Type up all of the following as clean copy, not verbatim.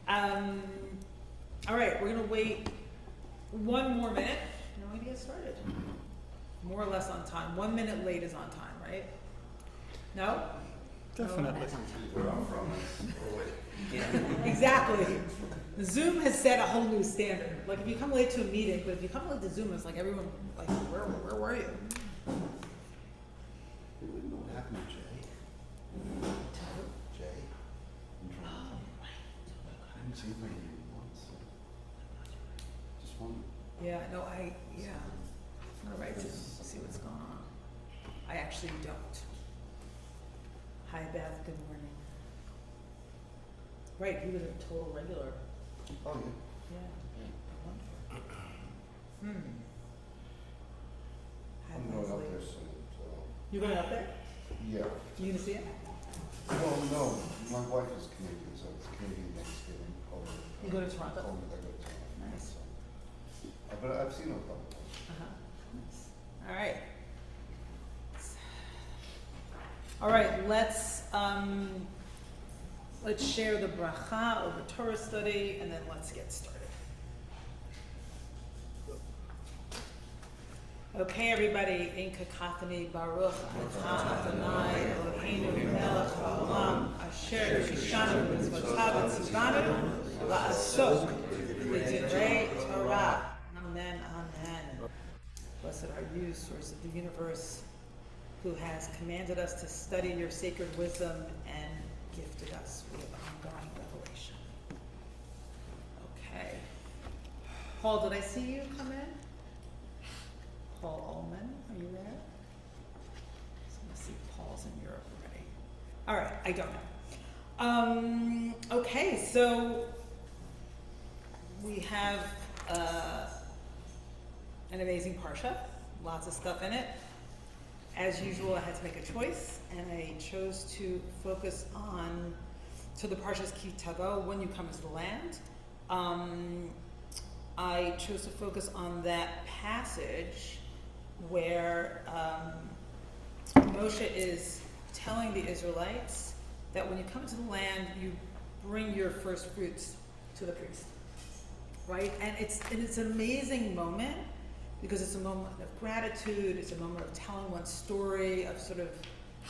Um, all right, we're gonna wait one more minute, and then we're gonna get started. More or less on time. 1 minute late is on time, right? No? Definitely. Where I'm from, Exactly. Zoom has set a whole new standard. Like if you come late to a meeting, but if you come late to Zoom, it's like everyone, like, where were you? we wouldn't know what happened to Jay. Jay? I didn't see him once. Just one. Yeah, no, yeah. I'm gonna write to see what's going on. I actually don't. Hi Beth, good morning. Right, he was a total regular. Oh, Yeah. Hmm. Hi, I'm going up Leslie. there soon, so. You going up there? Yeah. You gonna see it? Well, no, my wife is Canadian, so it's Canadian Thanksgiving. You go to Toronto? I go to Toronto. Nice. So. But I've seen him a couple times. Nice. All right. All right, let's share the bracha over Torah study, and then let's get started. Okay, everybody, in cacophony, Baruch Atah Adonai Eloheinu melech haolam asher shishanu b'mitzvotav v'tzivanu la'asok b'divrei Torah. Amen, amen. Blessed are you, source of the universe, who has commanded us to study your sacred wisdom and gifted us with ongoing revelation. Okay. Paul, did I see you come in? Paul Ullman, are you there? So let's see if Paul's in Europe already. All right, I don't know. Okay, so we have an amazing parsha, lots of stuff in it. As usual, I had to make a choice, and I chose to focus on, so the parsha's Ki Tavo, when you come into the land. I chose to focus on that passage where Moshe is telling the Israelites that when you come into the land, you bring your first fruits to the priest, right? And it's an amazing moment because it's a moment of gratitude, it's a moment of telling one's story, of sort of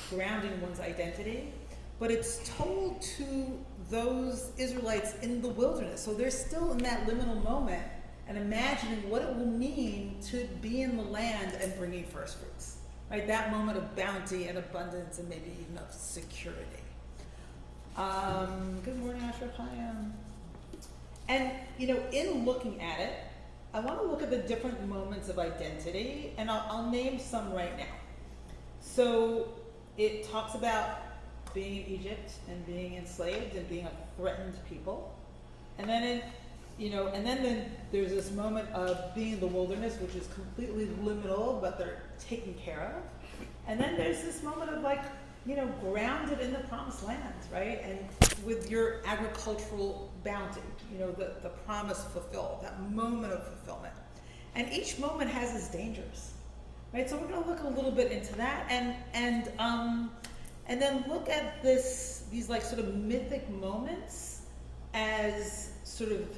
grounding one's identity. But it's told to those Israelites in the wilderness. So they're still in that liminal moment and imagining what it will mean to be in the land and bringing first fruits, right? That moment of bounty and abundance and maybe even of security. Good morning, Asher Chaim. And, in looking at it, I want to look at the different moments of identity, and I'll name some right now. So it talks about being in Egypt and being enslaved and being a threatened people. And then then there's this moment of being in the wilderness, which is completely liminal, but they're taken care of. And then there's this moment of grounded in the promised land, right? And with your agricultural bounty, the promise fulfilled, that moment of fulfillment. And each moment has its dangers, right? So we're going to look a little bit into that, and then look at these sort of mythic moments as sort of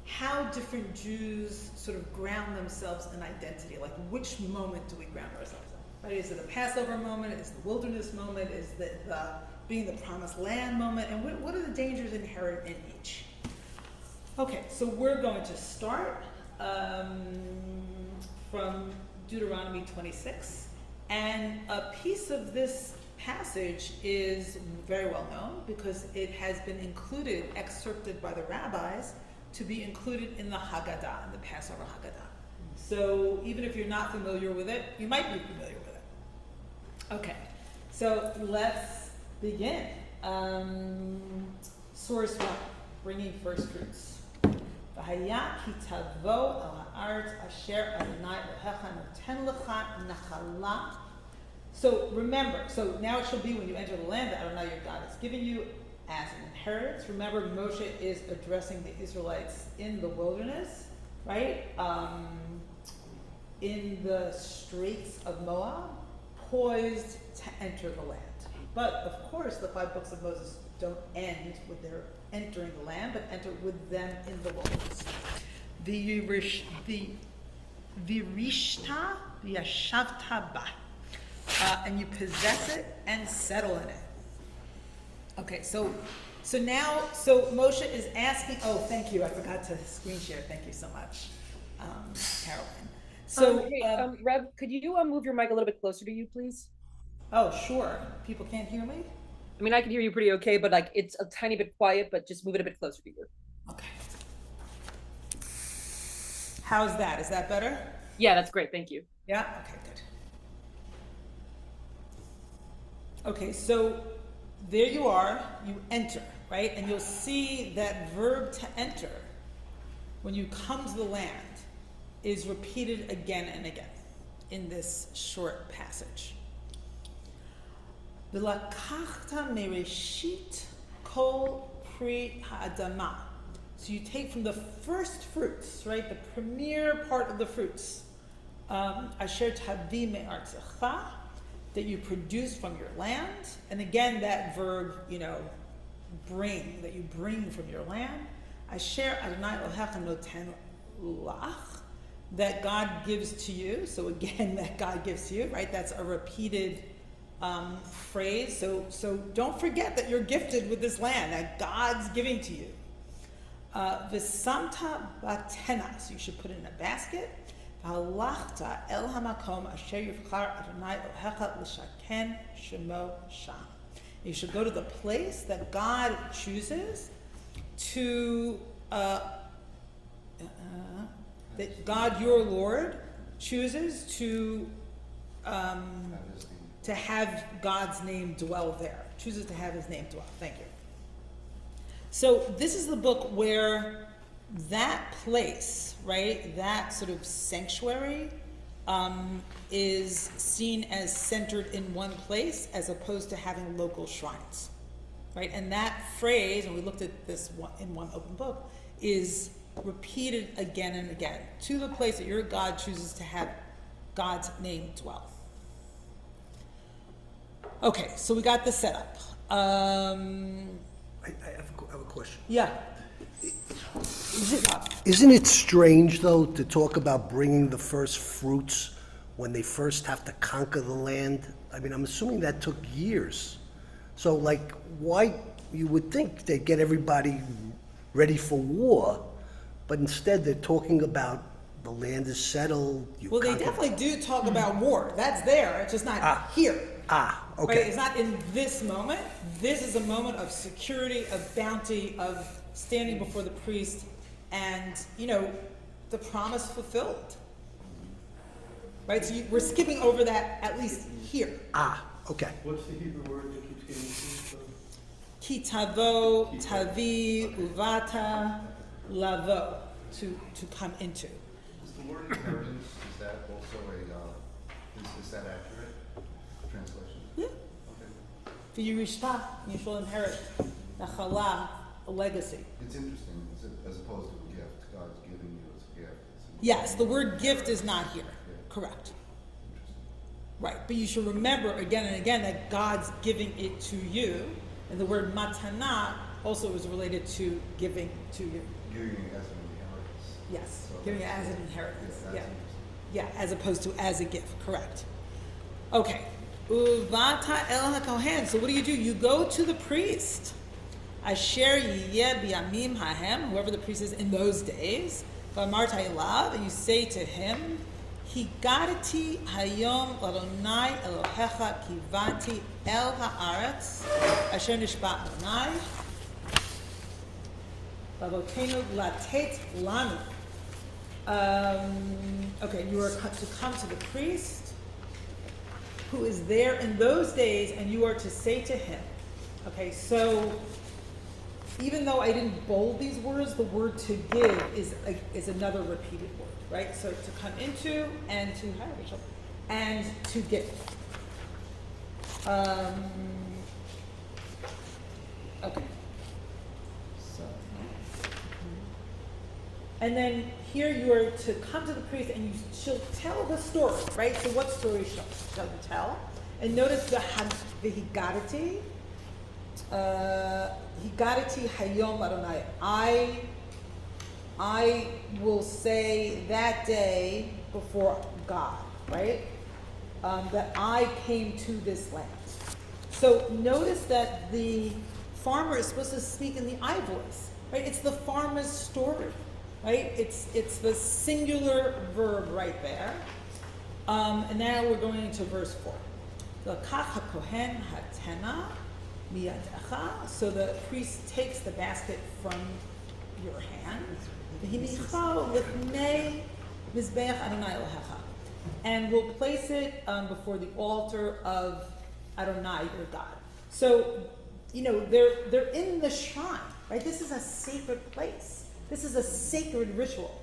how different Jews sort of ground themselves in identity. Like, which moment do we ground ourselves in? Right? Is it the Passover moment? Is it the wilderness moment? Is the being the promised land moment? And what are the dangers inherent in each? Okay, so we're going to start from Deuteronomy 26. And a piece of this passage is very well known because it has been excerpted by the rabbis to be included in the Haggadah, in the Passover Haggadah. So even if you're not familiar with it, you might be familiar with it. Okay, so let's begin. Source 1, bringing first fruits. V'haya ki tavo el ha'aretz asher Adonai Elohecha noten lecha nachala. So remember, so now it shall be when you enter the land that Adonai your God has given you as an inheritance. Remember, Moshe is addressing the Israelites in the wilderness, right? In the straits of Moab, poised to enter the land. But of course, the 5 books of Moses don't end with their entering the land, but enter with them in the wilderness. Virishta v'yashavta ba. And you possess it and settle in it. Okay, so Moshe is asking, oh, thank you, I forgot to screen share, thank you so much, Caroline. So, hey, Rev, could you move your mic a little bit closer to you, please? oh, sure, people can't hear me? I mean, I can hear you pretty okay, but like it's a tiny bit quiet, but just move it a bit closer to you. Okay. How's that? Is that better? Yeah, that's great, thank you. Yeah? Okay, good. Okay, so there you are, you enter, right? And you'll see that verb to enter, when you come to the land, is repeated again and again in this short passage. V'lakachta mereshit kol pri ha'adama. So you take from the first fruits, right, the premier part of the fruits, asher tavi me'artzecha, that you produce from your land. And again, that verb, bring, that you bring from your land. Asher Adonai Elohecha noten lach, that God gives to you. So again, that God gives to you, right? That's a repeated phrase. So don't forget that you're gifted with this land that God's giving to you. V'samta batena, so you should put it in a basket. V'halachta el hamakom asher yivchar Adonai Elohecha l'shaken shemo sham. You should go to the place that God chooses to, that God your Lord chooses to have God's name dwell there. Chooses to have his name dwell. Thank you. So this is the book where that place, right, that sort of sanctuary, is seen as centered in one place as opposed to having local shrines, right? And that phrase, and we looked at this in one open book, is repeated again and again, to the place that your God chooses to have God's name dwell. Okay, so we got the setup. I have a question. Yeah. Isn't it strange, though, to talk about bringing the first fruits when they first have to conquer the land? I mean, I'm assuming that took years. So, why, you would think they'd get everybody ready for war, but instead they're talking about the land is settled. Well, they definitely do talk about war. That's there. It's just not here. Okay. Right? It's not in this moment. This is a moment of security, of bounty, of standing before the priest, and the promise fulfilled. Right. So we're skipping over that at least here. Okay. What's the Hebrew word that keeps getting used? Ki tavo, tavi, uvata, lavo, to come into. Is the word inheritance, is that also is that accurate translation? Yeah. Okay. V'yirishta, you shall inherit nachala, a legacy. It's interesting, as opposed to a gift. God's giving you as a gift. Yes, the word gift is not here. Correct. Right, but you should remember again and again that God's giving it to you, and the word matana also is related to giving to you. Giving it as an inheritance. Yes, So giving it as an inheritance. that's Yeah, interesting. yeah, as opposed to as a gift. Correct. Okay. Uvata el hakohen. So what do? You go to the priest. Asher yiyeh biyamim hahem, whoever the priest is in those days. V'amarta elav, and you say to him, Higadati hayom l'Adonai Elohecha kivanti el haaretz asher nishba Adonai v'avotenu latet lanu. Okay, you are to come to the priest who is there in those days, and you are to say to him. Okay, so even though I didn't bold these words, the word to give is another repeated word, right? So to come into and to hi Rachel, and to give. Okay. So, and then here you are to come to the priest, and you shall tell the story, right? So what story shall you tell? And notice the higadati. Higadati hayom Adonai. I will say that day before God, right? That I came to this land. So notice that the farmer is supposed to speak in the I voice, right? It's the farmer's story, right? It's the singular verb right there. And now we're going into verse 4. L'kach hakohen hatena miyadecha. So the priest takes the basket from your hand. V'hinicha lifnei mizbeach Adonai Elohecha. And we'll place it before the altar of Adonai, your God. So, they're in the shrine, right? This is a sacred place. This is a sacred ritual.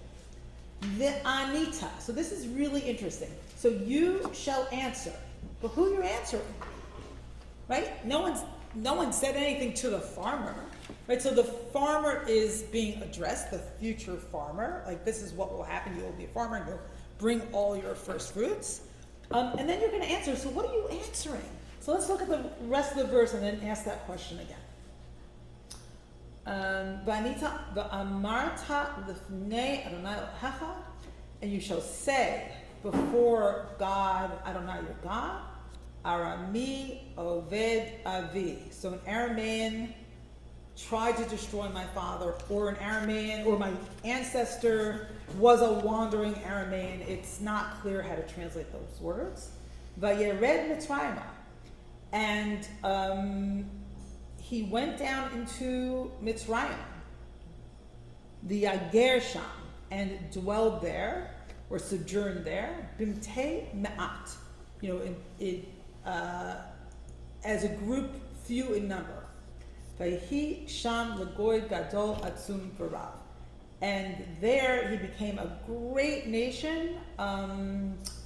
The Anita. So this is really interesting. So you shall answer. But who you're answering? Right? No one said anything to the farmer. Right? So the farmer is being addressed, the future farmer. Like, this is what will happen. You will be a farmer and you'll bring all your first fruits. And then you're going to answer. So what are you answering? So let's look at the rest of the verse and then ask that question again. V'anita v'amarta l'fnei Adonai Elohecha, and you shall say before God, Adonai your God, Arami Oved Avi. So an Aramean tried to destroy my father, or an Aramean, or my ancestor was a wandering Aramean. It's not clear how to translate those words. Vayered Mitzrayim, and he went down into Mitzrayim, the Yager Sham, and dwelled there, or sojourned there, Bimtei Me'at, as a group few in number. Vayhi Sham Lagoy Gadol Atzum V'Rav. And there he became a great nation,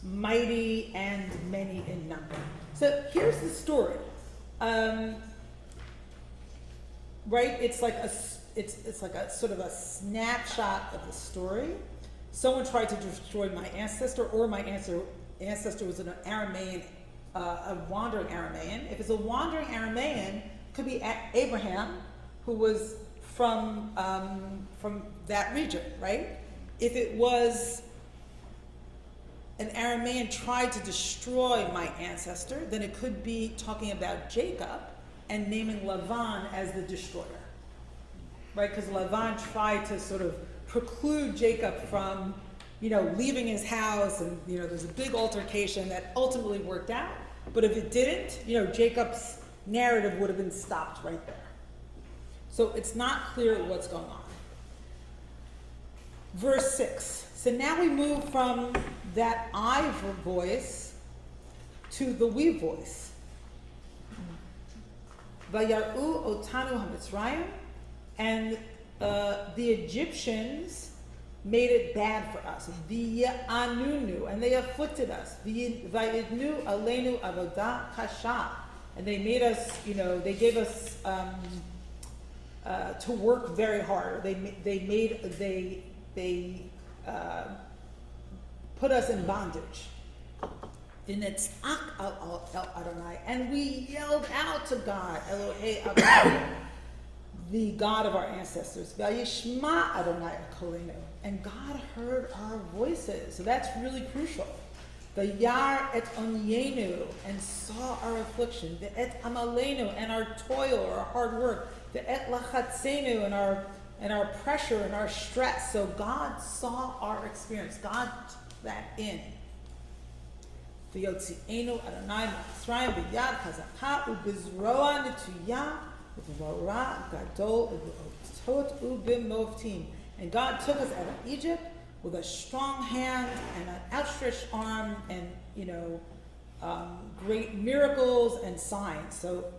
mighty and many in number. So here's the story. Right? It's like a sort of a snapshot of the story. Someone tried to destroy my ancestor, or my ancestor was an Aramean, a wandering Aramean. If it's a wandering Aramean, it could be Abraham, who was from that region, right? If it was an Aramean tried to destroy my ancestor, then it could be talking about Jacob and naming Lavan as the destroyer, right? Because Lavan tried to sort of preclude Jacob from, leaving his house, and there's a big altercation that ultimately worked out. But if it didn't, Jacob's narrative would have been stopped right there. So it's not clear what's going on. Verse 6. So now we move from that I voice to the we voice. Vayaru otanu hamitzrayim, and the Egyptians made it bad for us. V'yanunu, and they afflicted us. V'yidnu aleinu avodah kasha, and they made us, they gave us to work very hard. They put us in bondage. V'netzak al Adonai, and we yelled out to God, Elohei Adonai, the God of our ancestors. V'yishma Adonai kolenu, and God heard our voices. So that's really crucial. V'yar et onyenu, and saw our affliction. V'et amalenu, and our toil, our hard work. V'et lachatzenu, and our pressure and our stress. So God saw our experience. God took that in. V'yotzienu Adonai Mitzrayim b'yad chazaka u'bizroa netuya u'v'vara gadol u'v'otot u'b'movtim. And God took us out of Egypt with a strong hand and an outstretched arm, and great miracles and signs. So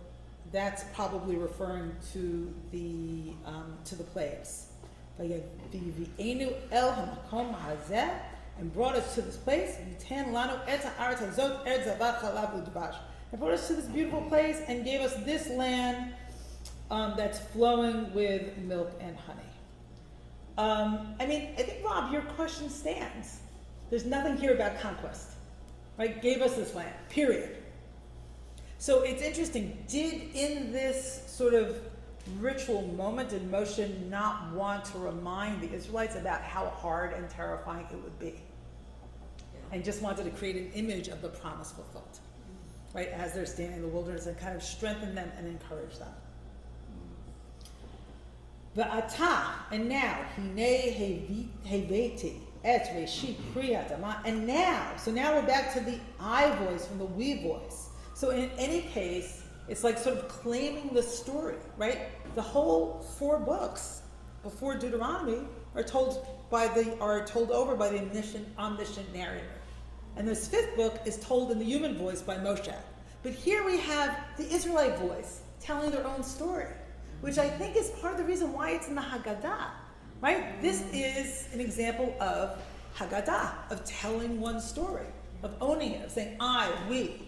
that's probably referring to the plagues. V'yavinu el hamakom hazeh, and brought us to this place. And brought us to this beautiful place and gave us this land that's flowing with milk and honey. I think, Rob, your question stands. There's nothing here about conquest, right? Gave us this land, period. So it's interesting, in this sort of ritual moment, did Moshe not want to remind the Israelites about how hard and terrifying it would be? And just wanted to create an image of the promise fulfilled, right, as they're standing in the wilderness, and kind of strengthen them and encourage them. V'ata, and now, hine heveti et reshi pri ha'adama, and now, so now we're back to the I voice from the we voice. So in any case, it's like sort of claiming the story, right? The whole 4 books before Deuteronomy are told over by the omniscient narrator. And this 5th book is told in the human voice by Moshe. But here we have the Israelite voice telling their own story, which I think is part of the reason why it's in the Haggadah, right? This is an example of Haggadah, of telling one story, of owning it, of saying I, we.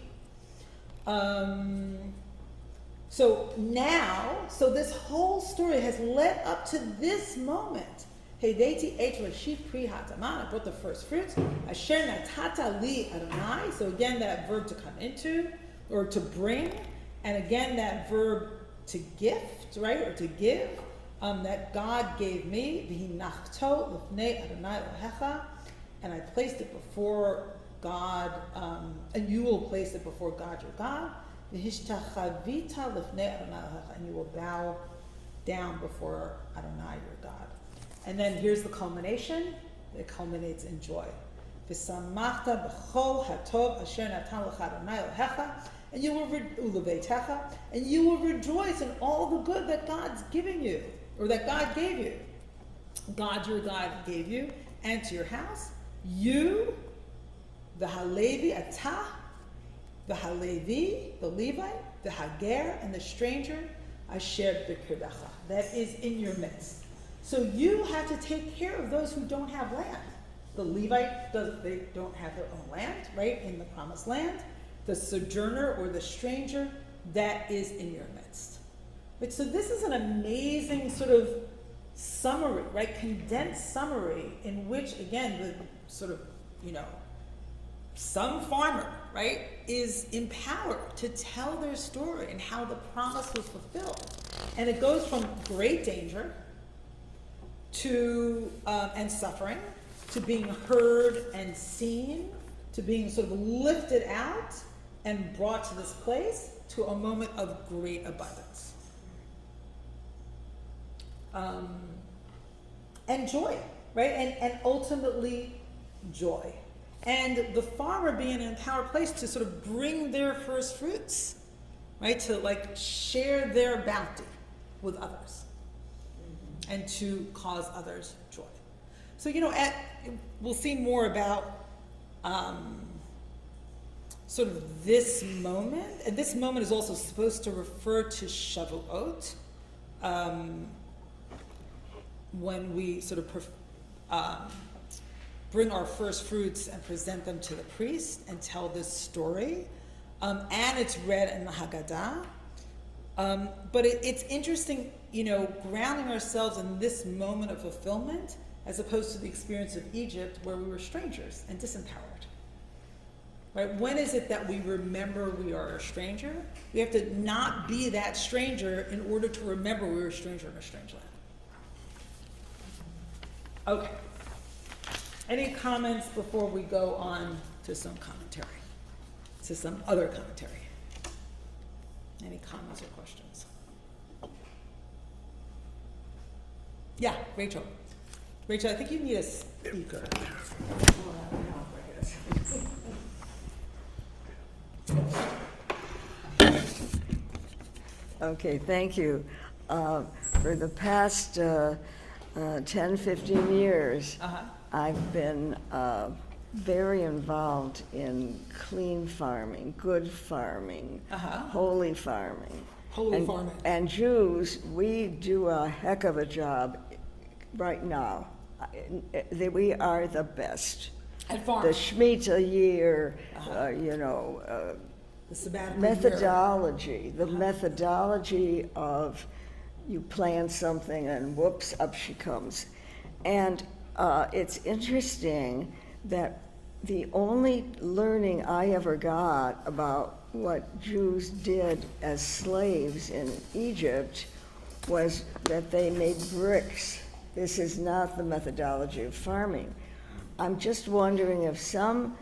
So this whole story has led up to this moment. Hedeti et rashi pri ha'adama, I brought the first fruits. Asher natata li Adonai. So again, that verb to come into, or to bring, and again that verb to gift, right, or to give, that God gave me. V'hinachto l'fnei Adonai Elohecha, and I placed it before God, and you will place it before God your God. V'hishtachavita l'fnei Adonai Elohecha, and you will bow down before Adonai your God. And then here's the culmination. It culminates in joy. V'samachta b'chol hatov asher natan l'cha Adonai Elohecha, and you will uleveitecha, and you will rejoice in all the good that God's given you, or that God gave you. God your God gave you, and to your house. You, the Halevi, Atah, the Halevi, the Levite, the Hager, and the stranger, Asher b'kirbecha, that is in your midst. So you have to take care of those who don't have land. The Levite, they don't have their own land, right, in the promised land. The sojourner or the stranger, that is in your midst. But so this is an amazing sort of summary, right, condensed summary, in which, again, the sort of, some farmer, right, is empowered to tell their story and how the promise was fulfilled. And it goes from great danger to, and suffering, to being heard and seen, to being sort of lifted out and brought to this place, to a moment of great abundance. And joy, right? And ultimately joy. And the farmer being in an empowered place to sort of bring their first fruits, right? To like share their bounty with others and to cause others joy. So, we'll see more about sort of this moment. And this moment is also supposed to refer to Shavuot, when we sort of bring our first fruits and present them to the priest and tell this story. And it's read in the Haggadah. But it's interesting, grounding ourselves in this moment of fulfillment as opposed to the experience of Egypt where we were strangers and disempowered. Right? When is it that we remember we are a stranger? We have to not be that stranger in order to remember we were a stranger in a strange land. Okay. Any comments before we go on to some commentary, to some other commentary? Any comments or questions? Yeah, Rachel. Rachel, I think you need a speaker. Okay, thank you. For the past 10, 15 years, I've been very involved in clean farming, good farming, holy farming. Holy farming. And Jews, we do a heck of a job right now. We are the best. At farming. The Shemitah year, The sabbatical methodology, year. the methodology of you plan something and whoops, up she comes. And it's interesting that the only learning I ever got about what Jews did as slaves in Egypt was that they made bricks. This is not the methodology of farming. I'm just wondering if some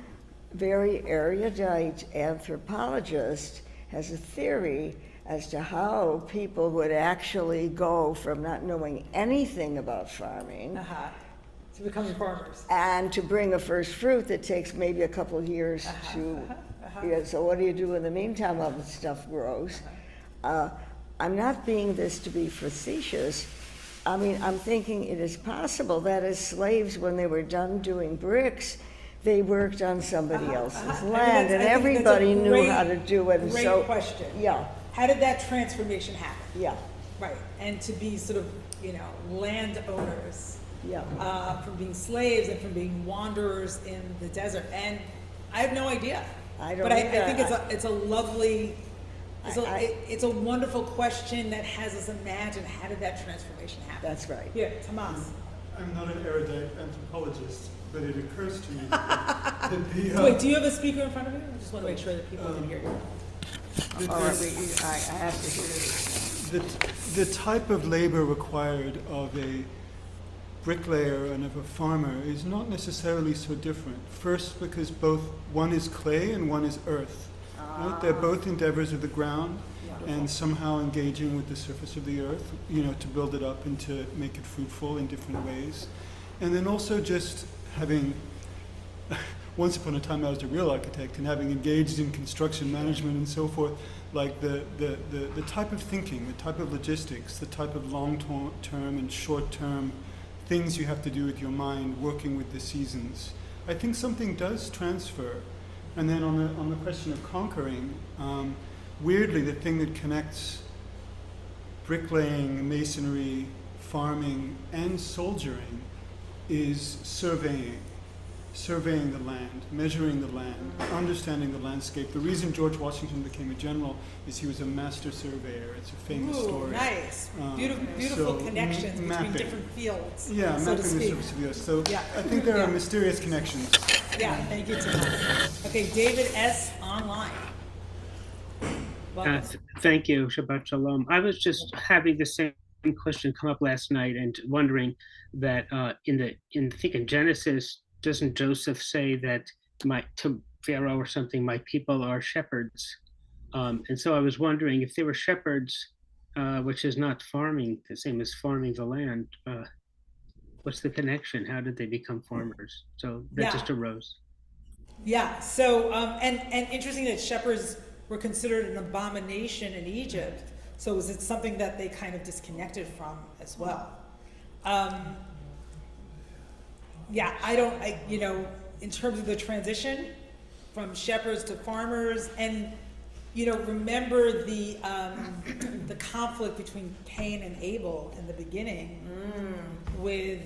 very erudite anthropologist has a theory as to how people would actually go from not knowing anything about farming To becoming farmers. and to bring a first fruit that takes maybe a couple of years to, yeah, so what do you do in the meantime while the stuff grows? I'm not being this to be facetious. I mean, I'm thinking it is possible that as slaves, when they were done doing bricks, they worked on somebody else's I mean, land, and I think that's a everybody knew great- how to do it. And Great so, question. yeah, How did that transformation happen? yeah, Right, and to be sort of, landowners, yeah. from being slaves and from being wanderers in the desert. And I have no idea. I don't But I either. think it's a lovely, I- it's a wonderful question that has us imagine, how did that transformation happen? That's right. Yeah, Tomas. I'm not an erudite anthropologist, but it occurs to me that the, Wait, do you have a speaker in front of you? I just want to make sure that people can hear you. that All right, the- I have to hear this. the type of labor required of a bricklayer and of a farmer is not necessarily so different. First, because both one is clay and one is earth. Right? They're both endeavors of the ground and somehow engaging with the surface of the earth, to build it up and to make it fruitful in different ways. And then also just having, once upon a time I was a real architect, and having engaged in construction management and so forth, like the type of thinking, the type of logistics, the type of long-term and short-term things you have to do with your mind, working with the seasons. I think something does transfer. And then on the question of conquering, weirdly, the thing that connects bricklaying, masonry, farming, and soldiering is surveying the land, measuring the land, understanding the landscape. The reason George Washington became a general is he was a master surveyor. It's a famous Ooh, story. nice. Beautiful so connections between mapping. different fields, Yeah, so to mapping the speak. surface of the earth. So Yeah. I think there Yeah. are mysterious connections. Yeah, thank you, Tomas. Okay, David S. online. Welcome. Thank you, Shabbat Shalom. I was just having the same question come up last night and wondering that in Genesis, doesn't Joseph say that to Pharaoh or something, my people are shepherds? And so I was wondering if they were shepherds, which is not farming, the same as farming the land. What's the connection? How did they become farmers? So that Yeah. just arose. Yeah, so, and interesting that shepherds were considered an abomination in Egypt. So was it something that they kind of disconnected from as well? Yeah, in terms of the transition from shepherds to farmers, and, remember the conflict between Cain and Abel in the beginning with,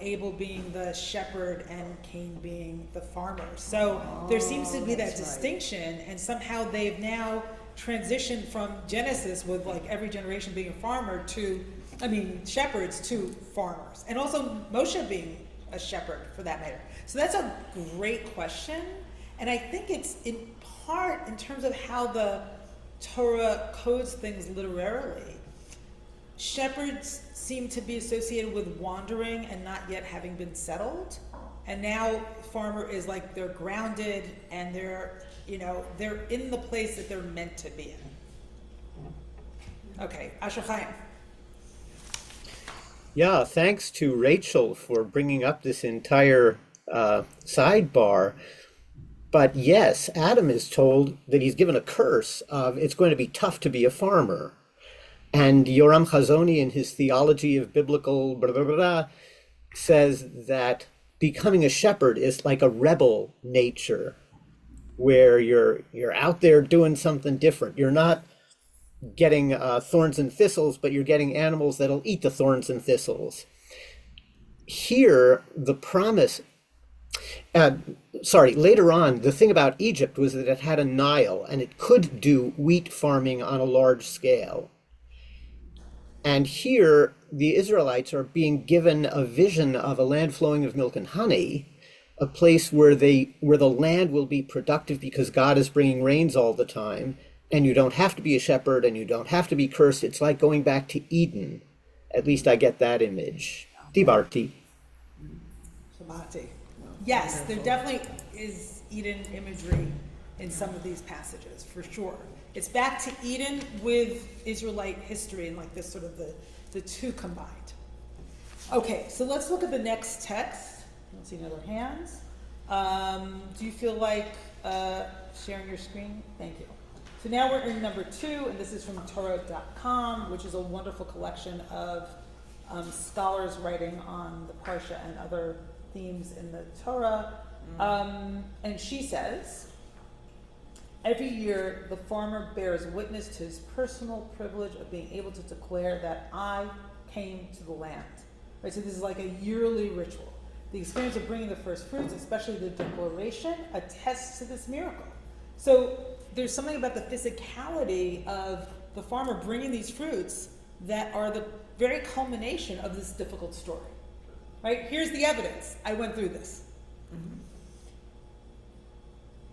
Abel being the shepherd and Cain being the farmer. So there seems to be that distinction, and somehow they've now transitioned from Genesis with like every generation being a farmer shepherds to farmers, and also Moshe being a shepherd for that matter. So that's a great question, and I think it's in part in terms of how the Torah codes things literarily. Shepherds seem to be associated with wandering and not yet having been settled, and now farmer is like they're grounded and they're in the place that they're meant to be in. Okay, Asher Chaim. Yeah, thanks to Rachel for bringing up this entire sidebar. But yes, Adam is told that he's given a curse of it's going to be tough to be a farmer. And Yoram Chazoni, in his theology of biblical blah, blah, blah, says that becoming a shepherd is like a rebel nature, where you're out there doing something different. You're not getting thorns and thistles, but you're getting animals that'll eat the thorns and thistles. Here, the promise, later on, the thing about Egypt was that it had a Nile and it could do wheat farming on a large scale. And here, the Israelites are being given a vision of a land flowing of milk and honey, a place where the land will be productive because God is bringing rains all the time, and you don't have to be a shepherd and you don't have to be cursed. It's like going back to Eden. At least I get that image. Dibarti. Shabbat. Yes, there definitely is Eden imagery in some of these passages, for sure. It's back to Eden with Israelite history and like this sort of the two combined. Okay, so let's look at the next text. I don't see any other hands. Do you feel like sharing your screen? Thank you. So now we're in number 2, and this is from Torah.com, which is a wonderful collection of scholars writing on the Parsha and other themes in the Torah. And she says, every year the farmer bears witness to his personal privilege of being able to declare that I came to the land. Right, so this is like a yearly ritual. The experience of bringing the first fruits, especially the declaration, attests to this miracle. So there's something about the physicality of the farmer bringing these fruits that are the very culmination of this difficult story. Right? Here's the evidence. I went through this.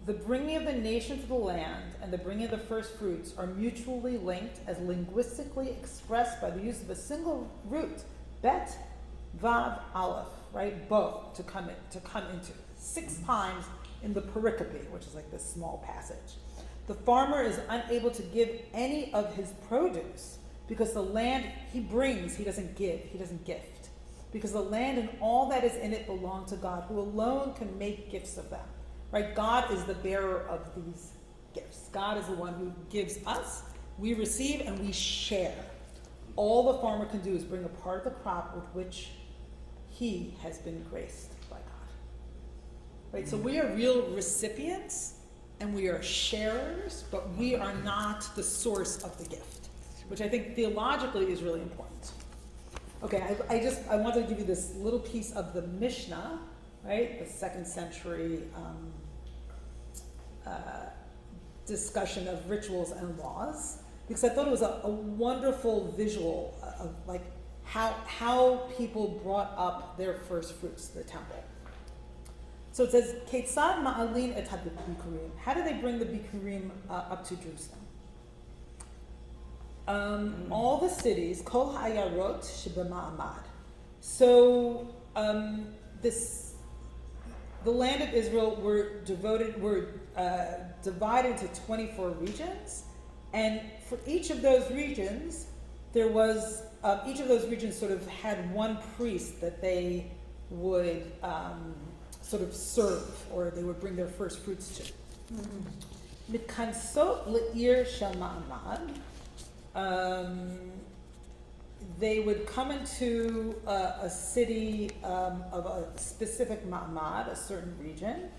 The bringing of the nation to the land and the bringing of the first fruits are mutually linked as linguistically expressed by the use of a single root, bet, vav, aleph, right? Bo, to come into. 6 times in the pericope, which is like this small passage. The farmer is unable to give any of his produce because the land he brings, he doesn't give, he doesn't gift. Because the land and all that is in it belong to God, who alone can make gifts of them. Right? God is the bearer of these gifts. God is the one who gives us, we receive, and we share. All the farmer can do is bring a part of the crop with which he has been graced by God. Right? So we are real recipients and we are sharers, but we are not the source of the gift, which I think theologically is really important. Okay, I wanted to give you this little piece of the Mishnah, right? The 2nd century discussion of rituals and laws, because I thought it was a wonderful visual of like how people brought up their first fruits to the temple. So it says, Ketzad ma'alin et ha-bikurim. How do they bring the bikurim up to Jerusalem? All the cities, kol ha'ayarot shebema'amad. So the land of Israel were divided into 24 regions, and for each of those regions, there was each of those regions sort of had one priest that they would sort of serve, or they would bring their first fruits to. Mitkansot le'ir shel ma'amad. They would come into a city of a specific ma'amad, a certain region,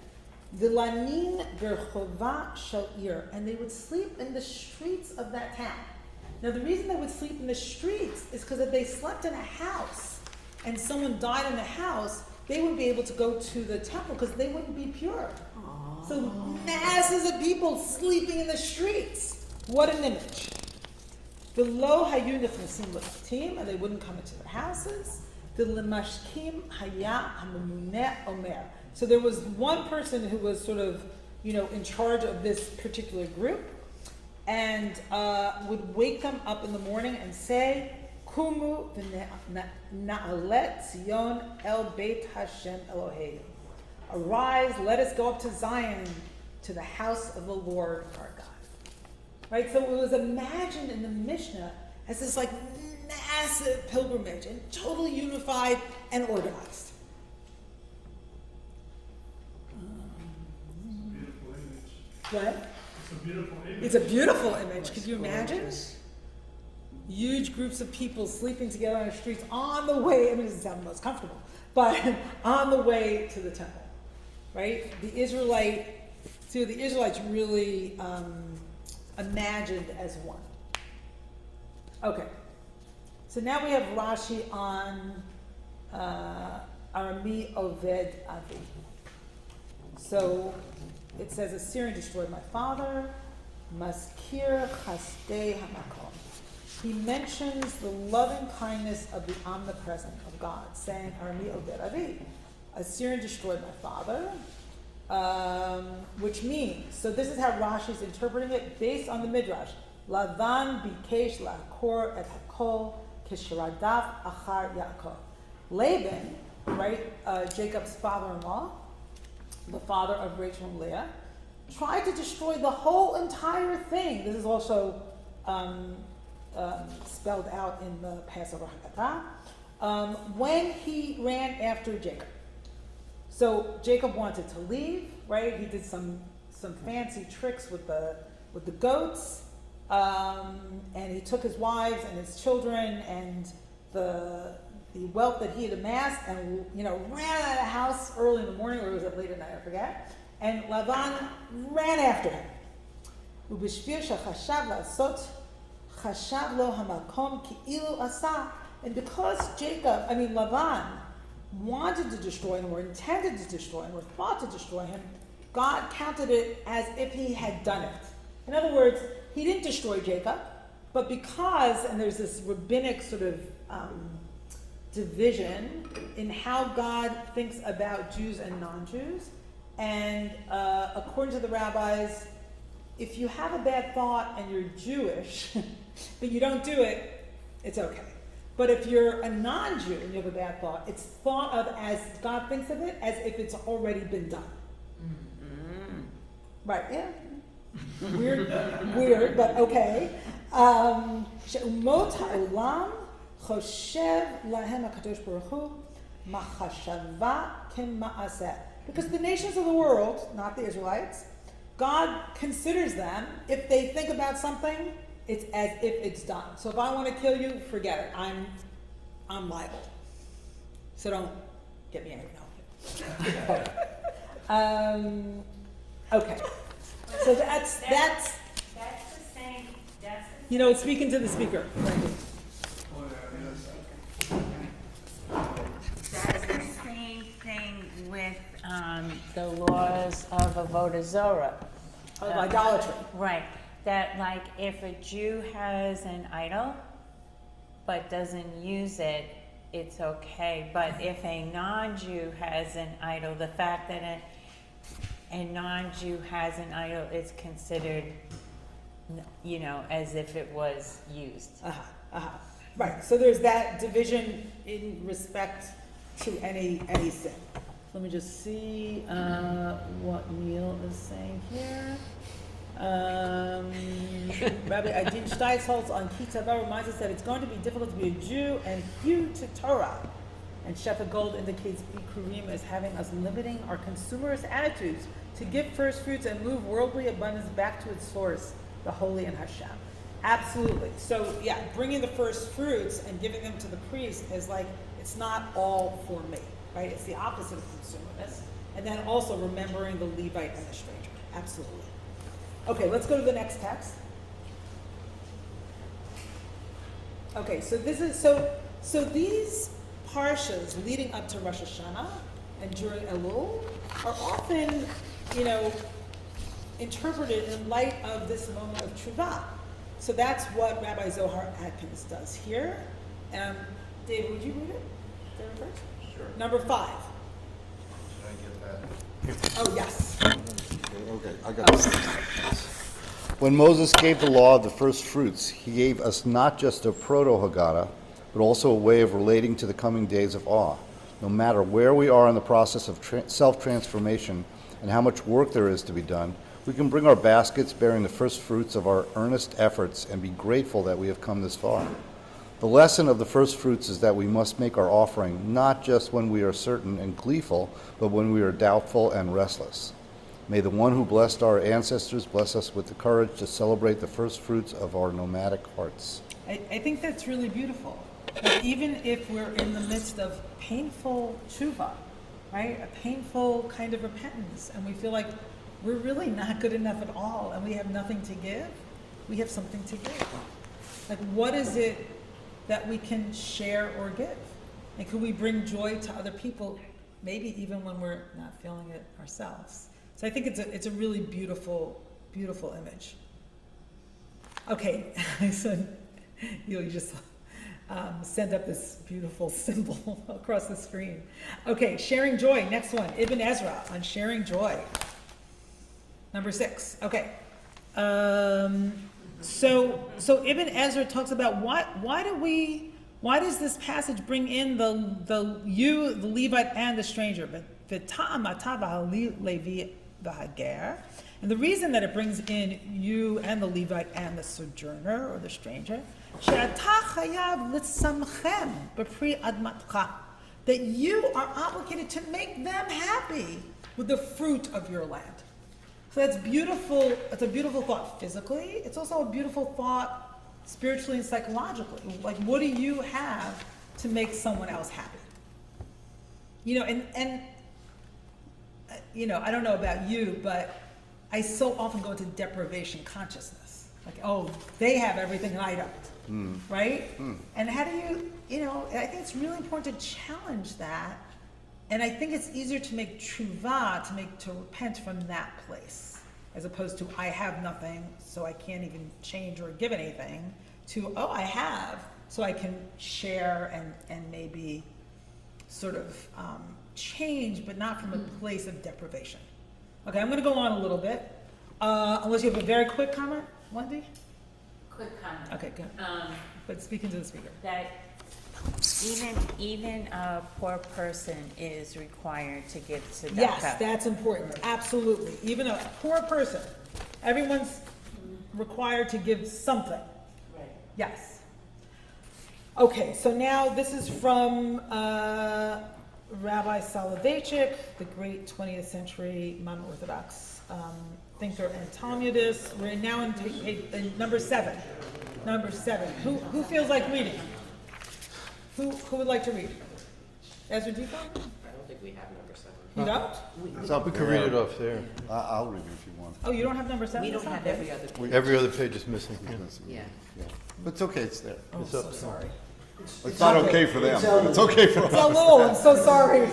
Vilanin berchova shel ir, and they would sleep in the streets of that town. Now the reason they would sleep in the streets is because if they slept in a house and someone died in the house, they wouldn't be able to go to the temple because they wouldn't be pure. So masses of people sleeping in the streets. What an image. The lo hayu nechnasim lechatim, and they wouldn't come into their houses. The lemashkim haya hamamune omer. So there was one person who was sort of, in charge of this particular group, and would wake them up in the morning and say, Kumu v'na'alet Zion el Beit Hashem Eloheinu. Arise, let us go up to Zion, to the house of the Lord our God. Right? So it was imagined in the Mishnah as this like massive pilgrimage and totally unified and organized. What? It's a beautiful image. Could you imagine? Huge groups of people sleeping together on the streets on the way, it doesn't sound the most comfortable, but on the way to the temple, right? The Israelites really imagined as one. Okay, so now we have Rashi on Arami Oved Avi. So it says, Assyrian destroyed my father, Maskir Chasdei Hamakom. He mentions the loving kindness of the omnipresent, of God, saying, Arami Oved Avi. Assyrian destroyed my father, which means, so this is how Rashi's interpreting it based on the Midrash. Lavan bikesh la'akor et hakol kisharadaf achar Yaakov. Laban, right, Jacob's father-in-law, the father of Rachel and Leah, tried to destroy the whole entire thing. This is also spelled out in the Passover Haggadah, when he ran after Jacob. So Jacob wanted to leave, right? He did some fancy tricks with the goats, and he took his wives and his children and the wealth that he had amassed, and ran out of the house early in the morning, or was it late at night? I forget. And Lavan ran after him. And because Lavan wanted to destroy him, or intended to destroy him, or thought to destroy him, God counted it as if he had done it. In other words, he didn't destroy Jacob, but because, and there's this rabbinic sort of division in how God thinks about Jews and non-Jews, and according to the rabbis, if you have a bad thought and you're Jewish, but you don't do it, it's okay. But if you're a non-Jew and you have a bad thought, it's thought of as, God thinks of it, as if it's already been done. Mm-hmm. Right, yeah. Weird, but okay. She'umot ha'olam choshev lahem HaKadosh Baruch Hu machashava k'ma'aseh. Because the nations of the world, not the Israelites, God considers them, if they think about something, it's as if it's done. So if I want to kill you, forget it. I'm liable. So don't get me angry. No. Okay. So that's the same. Speaking to the speaker. That's the same thing with the laws of avodah zarah. Of idolatry. Right. That, like, if a Jew has an idol but doesn't use it, it's okay. But if a non-Jew has an idol, the fact that a non-Jew has an idol is considered, as if it was used. Right. So there's that division in respect to any sin. Let me just see what Neil is saying here. Rabbi Adin Steitz on Kitava reminds us that it's going to be difficult to be a Jew and hew to Torah. And Shefa Gold indicates Bikurim as having us limiting our consumerist attitudes to give first fruits and move worldly abundance back to its source, the Holy and Hashem. Absolutely. So yeah, bringing the first fruits and giving them to the priest is like, it's not all for me, right? It's the opposite of consumerist. And then also remembering the Levite and the stranger. Absolutely. Okay, let's go to the next text. Okay, so this is so these parshas leading up to Rosh Hashanah and during Elul are often, interpreted in light of this moment of Truvah. So that's what Rabbi Zohar Atkins does here. David, would you read it? There first? Sure. Number 5. Should I get that? Oh, yes. Okay, I got this. When Moses gave the law of the first fruits, he gave us not just a proto-Haggadah, but also a way of relating to the coming days of awe. No matter where we are in the process of self-transformation and how much work there is to be done, we can bring our baskets bearing the first fruits of our earnest efforts and be grateful that we have come this far. The lesson of the first fruits is that we must make our offering not just when we are certain and gleeful, but when we are doubtful and restless. May the one who blessed our ancestors bless us with the courage to celebrate the first fruits of our nomadic hearts. I think that's really beautiful. Like, even if we're in the midst of painful tshuva, right? A painful kind of repentance, and we feel like we're really not good enough at all, and we have nothing to give, we have something to give. Like, what is it that we can share or give? And can we bring joy to other people, maybe even when we're not feeling it ourselves? So I think it's a really beautiful, beautiful image. Okay, so you just send up this beautiful symbol across the screen. Okay, sharing joy, next one, Ibn Ezra on sharing joy. Number 6, okay. So Ibn Ezra talks about why does this passage bring in the Levite and the stranger? But and the reason that it brings in you and the Levite and the sojourner or the stranger, that you are obligated to make them happy with the fruit of your land. So that's beautiful. It's a beautiful thought physically. It's also a beautiful thought spiritually and psychologically. Like, what do you have to make someone else happy? You know, and you know, I don't know about you, but I so often go into deprivation consciousness. Like, oh, they have everything and I don't, right? And how do you know, I think it's really important to challenge that. And I think it's easier to make tshuva, to repent from that place, as opposed to I have nothing, so I can't even change or give anything, to, oh, I have, so I can share and maybe sort of change, but not from a place of deprivation. Okay, I'm gonna go on a little bit, unless you have a very quick comment, Wendy? Quick comment. Okay, good. But speaking to the speaker. That even a poor person is required to give tzedakah. Yes, that's important, absolutely. Even a poor person, everyone's required to give something. Right. Yes. Okay, so now this is from Rabbi Soloveitchik, the great 20th century Modern Orthodox thinker and Talmudist. We're now in number 7. Number 7. Who feels like reading? Who would like to read? Ezra Deacon? I don't think we have number 7. You don't? It's up We can read it off there. I'll read it if you want. Oh, you don't have number 7? We don't That's have not every good. other page. Every other page is missing. Yeah. But it's okay, it's there. Oh, I'm so sorry. It's not okay for them, but it's okay for It's us. a little, I'm so sorry.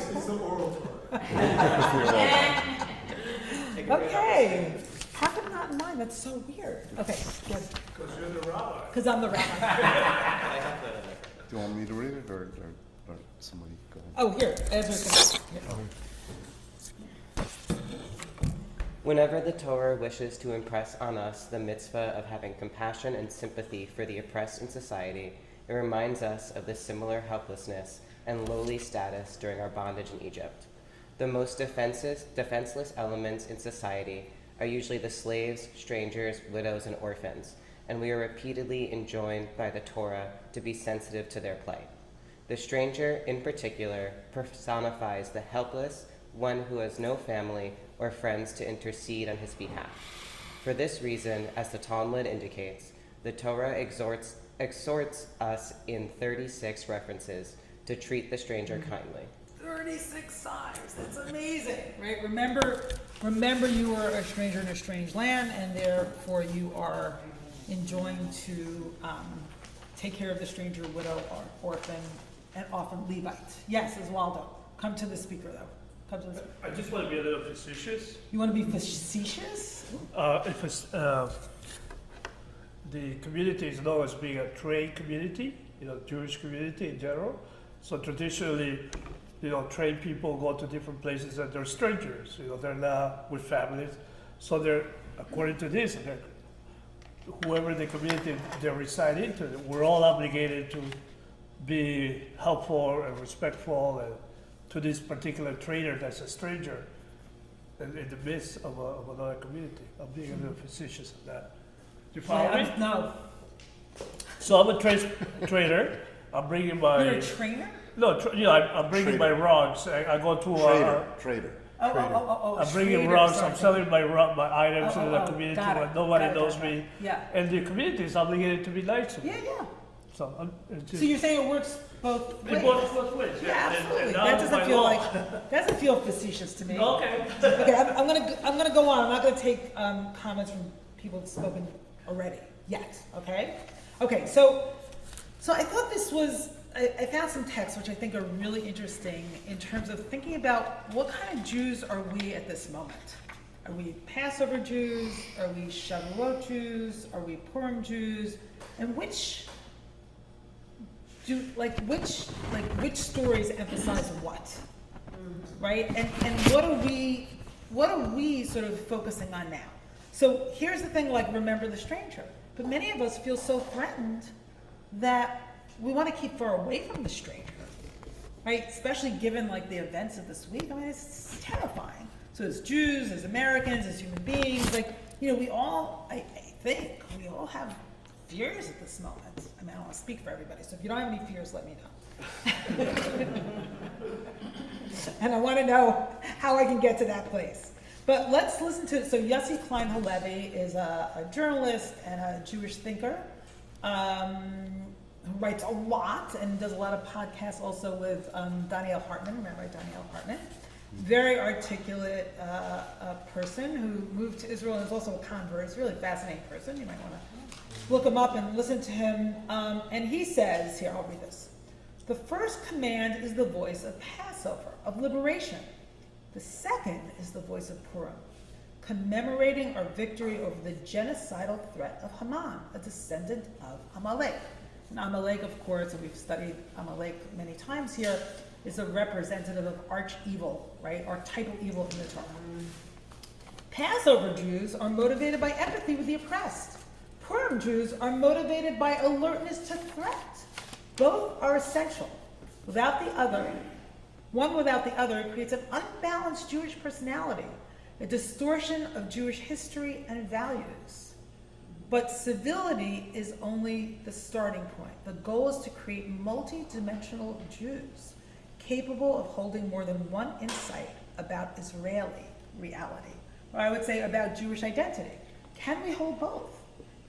Okay. How come not in mine? That's so weird. Okay, good. Because you're the rabbi. Because I'm the rabbi. Do you want me to read it, or somebody go ahead? Oh, here, Ezra's gonna. Whenever the Torah wishes to impress on us the mitzvah of having compassion and sympathy for the oppressed in society, it reminds us of the similar helplessness and lowly status during our bondage in Egypt. The most defenseless elements in society are usually the slaves, strangers, widows, and orphans, and we are repeatedly enjoined by the Torah to be sensitive to their plight. The stranger, in particular, personifies the helpless, one who has no family or friends to intercede on his behalf. For this reason, as the Talmud indicates, the Torah exhorts us in 36 references to treat the stranger kindly. 36 times. That's amazing, right? Remember you are a stranger in a strange land, and therefore you are enjoined to take care of the stranger, widow, or orphan, and often Levite. Yes, Oswaldo. Come to the speaker, though. Come to the speaker. I just want to be a little facetious. You want to be facetious? If it's, the community is known as being a trade community, Jewish community in general. So traditionally, trade people go to different places and they're strangers. They're not with families. So they're, according to this, whoever the community they reside into, we're all obligated to be helpful and respectful and to this particular trader that's a stranger in the midst of another community. I'm being a little facetious on that. Do you follow me? No. So I'm a trader. I'm bringing my... You're a trainer? No, I'm bringing my rugs. I go to... Trader. Oh, I'm bringing trader, rugs. sorry. I'm selling my items to the community got it, when nobody got it, knows got it. me. Yeah. And the community is obligated to be nice to me. Yeah. So, it's So just, you're saying it works both ways? it works both ways. Yeah, absolutely. And That now doesn't by feel law- doesn't feel facetious to me. Okay. Okay, I'm gonna go on. I'm not gonna take comments from people who've spoken already yet. Okay. So I thought this was. I found some texts which I think are really interesting in terms of thinking about what kind of Jews are we at this moment. Are we Passover Jews? Are we Shavuot Jews? Are we Purim Jews? And which which stories emphasize what, right? And what are we sort of focusing on now? So here's the thing, like remember the stranger, but many of us feel so threatened that we want to keep far away from the stranger, right? Especially given like the events of this week. I mean, it's terrifying. So as Jews, as Americans, as human beings, like, you know, we all, I think, we all have fears at this moment. I mean, I don't want to speak for everybody, so if you don't have any fears, let me know. And I want to know how I can get to that place. But let's listen to, so Yossi Klein Halevi is a journalist and a Jewish thinker who writes a lot and does a lot of podcasts also with Danielle Hartman, Rabbi Danielle Hartman. Very articulate person who moved to Israel and is also a convert. He's a really fascinating person. You might want to look him up and listen to him. And he says, here, I'll read this. The first command is the voice of Passover, of liberation. The second is the voice of Purim, commemorating our victory over the genocidal threat of Haman, a descendant of Amalek. And Amalek, of course, and we've studied Amalek many times here, is a representative of arch-evil, right? Archetypal evil in the Torah. Passover Jews are motivated by empathy with the oppressed. Purim Jews are motivated by alertness to threat. Both are essential. Without the other, one without the other creates an unbalanced Jewish personality, a distortion of Jewish history and values. But civility is only the starting point. The goal is to create multi-dimensional Jews capable of holding more than one insight about Israeli reality, or I would say about Jewish identity. Can we hold both?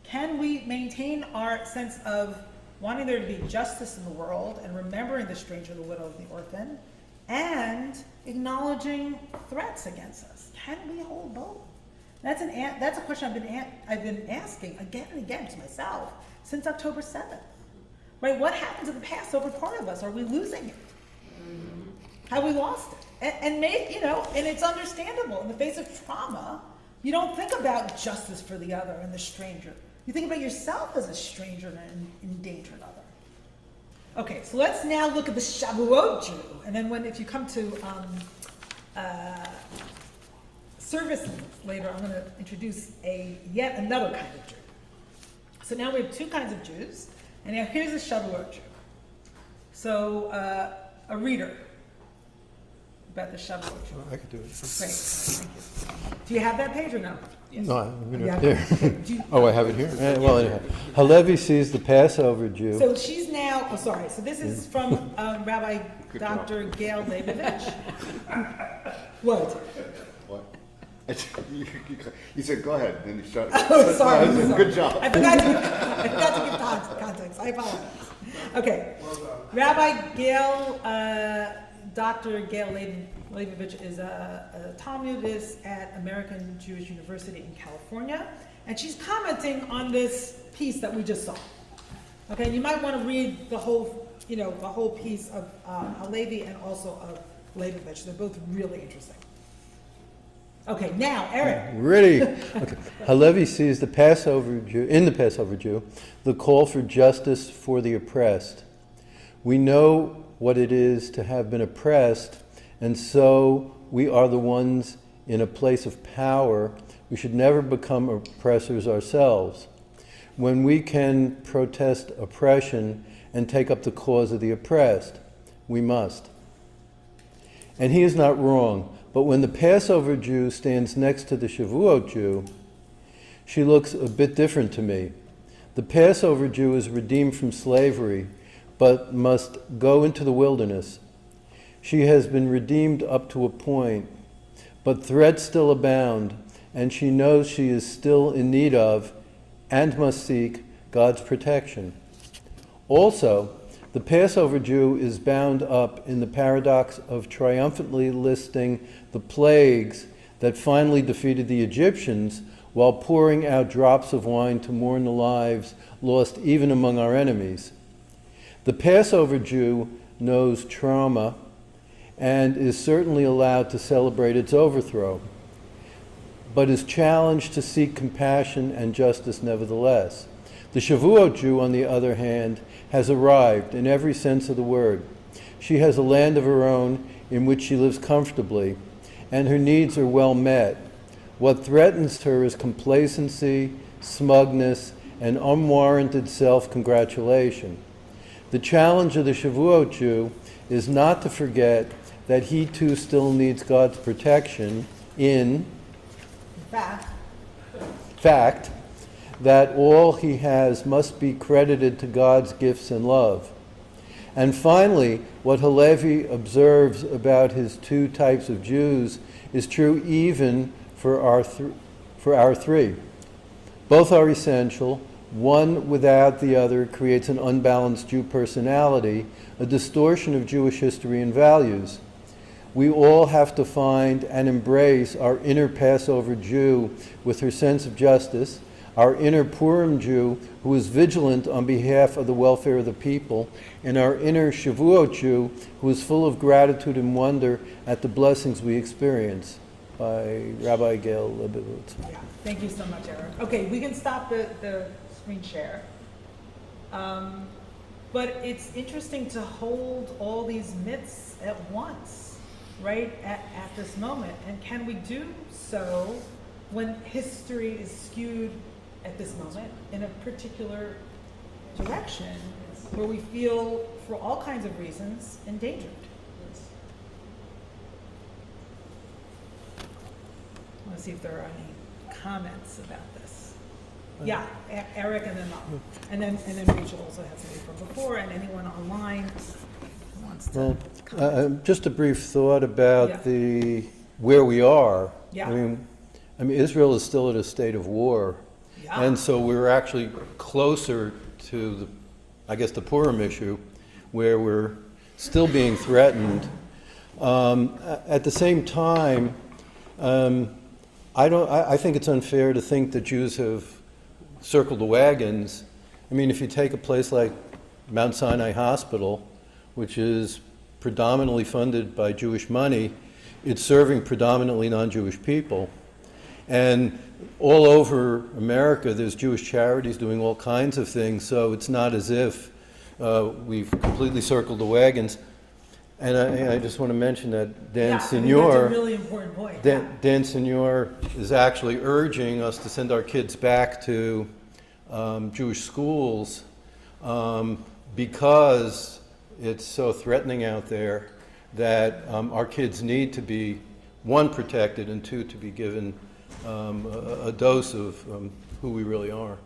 Can we maintain our sense of wanting there to be justice in the world and remembering the stranger, the widow, and the orphan, and acknowledging threats against us? Can we hold both? That's a question I've been asking again and again to myself since October 7th. Right? What happened to the Passover part of us? Are we losing it? Have we lost it? And it's understandable. In the face of trauma, you don't think about justice for the other and the stranger. You think about yourself as a stranger and an endangered other. Okay, so let's now look at the Shavuot Jew. And then if you come to service later, I'm going to introduce yet another kind of Jew. So now we have two kinds of Jews. And now here's a Shavuot Jew. So a reader about the Shavuot Jew. I could do it. Great, thank you. Do you have that page or no? No, I'm going Yeah. to there. Do you- Oh, I have it here? Well, anyhow. Halevi sees the Passover Jew. So she's now, so this is from Rabbi Dr. Gail Leibovich. What? What? You said, go ahead, then you shut. Oh, sorry. Good job. I forgot to give context. I apologize. Okay. Rabbi Gail, Dr. Gail Leibovich is a Talmudist at American Jewish University in California, and she's commenting on this piece that we just saw. Okay, you might want to read the whole piece of Halevi and also of Leibovich. They're both really interesting. Okay, now, Eric. Ready? Okay. Halevi sees the Passover Jew, in the Passover Jew, the call for justice for the oppressed. We know what it is to have been oppressed, and so we are the ones in a place of power. We should never become oppressors ourselves. When we can protest oppression and take up the cause of the oppressed, we must. And he is not wrong. But when the Passover Jew stands next to the Shavuot Jew, she looks a bit different to me. The Passover Jew is redeemed from slavery, but must go into the wilderness. She has been redeemed up to a point, but threats still abound, and she knows she is still in need of and must seek God's protection. Also, the Passover Jew is bound up in the paradox of triumphantly listing the plagues that finally defeated the Egyptians while pouring out drops of wine to mourn the lives lost even among our enemies. The Passover Jew knows trauma and is certainly allowed to celebrate its overthrow, but is challenged to seek compassion and justice nevertheless. The Shavuot Jew, on the other hand, has arrived in every sense of the word. She has a land of her own in which she lives comfortably, and her needs are well met. What threatens her is complacency, smugness, and unwarranted self-congratulation. The challenge of the Shavuot Jew is not to forget that he too still needs God's protection in fact, that all he has must be credited to God's gifts and love. And finally, what Halevi observes about his two types of Jews is true even for our three. Both are essential. One without the other creates an unbalanced Jew personality, a distortion of Jewish history and values. We all have to find and embrace our inner Passover Jew with her sense of justice, our inner Purim Jew who is vigilant on behalf of the welfare of the people, and our inner Shavuot Jew who is full of gratitude and wonder at the blessings we experience. By Rabbi Gail Lebovitz. Yeah, thank you so much, Eric. Okay, we can stop the screen share. But it's interesting to hold all these myths at once, right, at this moment. And can we do so when history is skewed at this moment in a particular direction where we feel, for all kinds of reasons, endangered? I want to see if there are any comments about this. Yeah, Eric, and then Rachel also had something from before, and anyone online who wants to comment. Just a brief thought about where we are. Yeah. I mean, Israel is still at a state of war, Yeah. and so we're actually closer to the Purim issue, where we're still being threatened. At the same time, I think it's unfair to think that Jews have circled the wagons. I mean, if you take a place like Mount Sinai Hospital, which is predominantly funded by Jewish money, it's serving predominantly non-Jewish people. And all over America, there's Jewish charities doing all kinds of things, so it's not as if we've completely circled the wagons. And I just want to mention that Dan Senor, that's a really important point. Dan Senor is actually urging us to send our kids back to Jewish schools because it's so threatening out there that our kids need to be, one, protected, and two, to be given a dose of who we really are.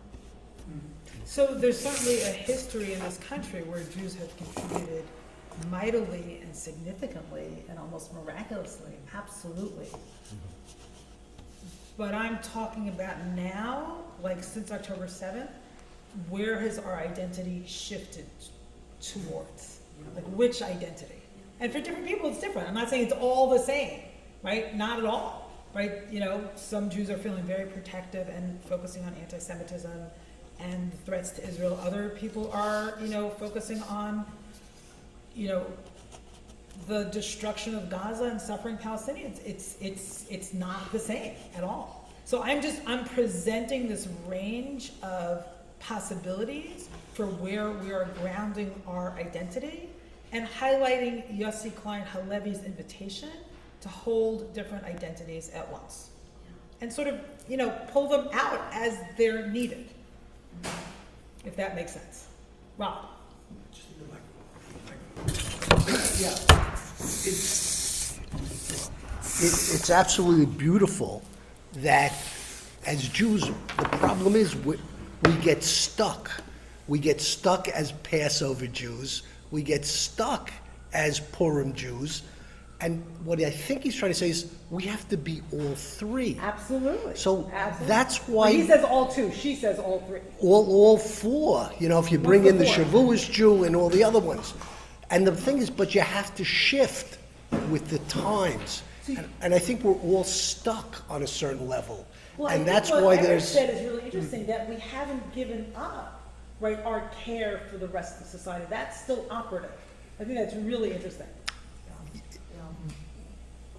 So there's certainly a history in this country where Jews have contributed mightily and significantly and almost miraculously, absolutely. But I'm talking about now, like since October 7th, where has our identity shifted towards? Like which identity? And for different people it's different. I'm not saying it's all the same, right? Not at all, right? You know, some Jews are feeling very protective and focusing on anti-Semitism and the threats to Israel. Other people are, focusing on the destruction of Gaza and suffering Palestinians. It's not the same at all. So I'm presenting this range of possibilities for where we are grounding our identity and highlighting Yossi Klein Halevi's invitation to hold different identities at once. And sort of, pull them out as they're needed, if that makes sense. Rob. Yeah. It's absolutely beautiful that as Jews, the problem is we get stuck. We get stuck as Passover Jews. We get stuck as Purim Jews. And what I think he's trying to say is we have to be all three. Absolutely. So Absolutely. that's why... Well, he says all two, she says all three. All four. If you bring in the Shavuos Jew and all the other ones. And the thing is, but you have to shift with the times. And I think we're all stuck on a certain level. Well, and I that's think why what there's... Eric said is really interesting, that we haven't given up, right, our care for the rest of society. That's still operative. I think that's really interesting.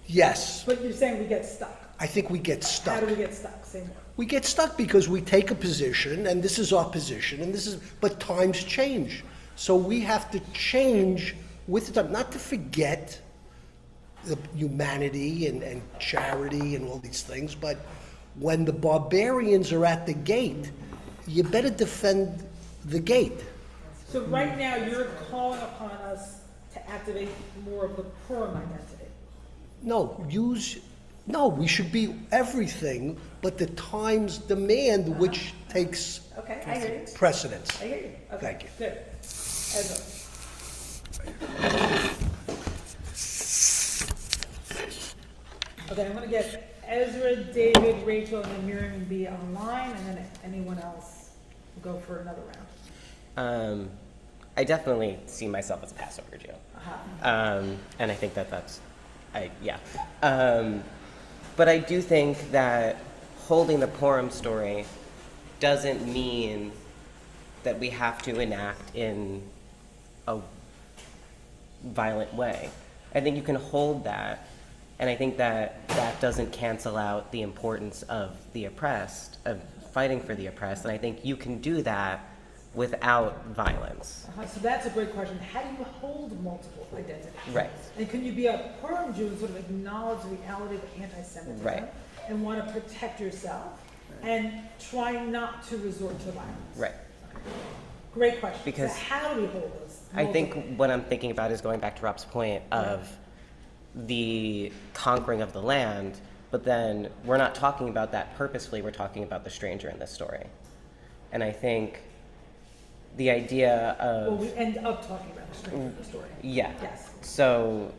Yes. But you're saying we get stuck. I think we get stuck. How do we get stuck? Same word. We get stuck because we take a position, and this is our position, but times change. So we have to change with the time, not to forget the humanity and charity and all these things, but when the barbarians are at the gate, you better defend the gate. So right now, you're calling upon us to activate more of the Purim identity. No, we should be everything, but the times demand which takes Okay, I hear you. precedence. I hear you. Okay, Thank you. good. Ezra. Okay, I'm gonna get Ezra, David, Rachel, and then Miriam will be online, and then anyone else will go for another round. I definitely see myself as a Passover Jew. And I think that's, yeah. But I do think that holding the Purim story doesn't mean that we have to enact in a violent way. I think you can hold that, and I think that that doesn't cancel out the importance of the oppressed, of fighting for the oppressed, and I think you can do that without violence. So that's a great question. How do you hold multiple identities? Right. And can you be a Purim Jew and sort of acknowledge the reality of anti-Semitism Right. and want to protect yourself and try not to resort to violence? Right. Great question. Because so how do we hold those? I think what I'm thinking about is going back to Rob's point of the conquering of the land, but then we're not talking about that purposefully, we're talking about the stranger in this story. And I think the idea of... Well, we end up talking about the stranger in the story. Yeah. Yes. So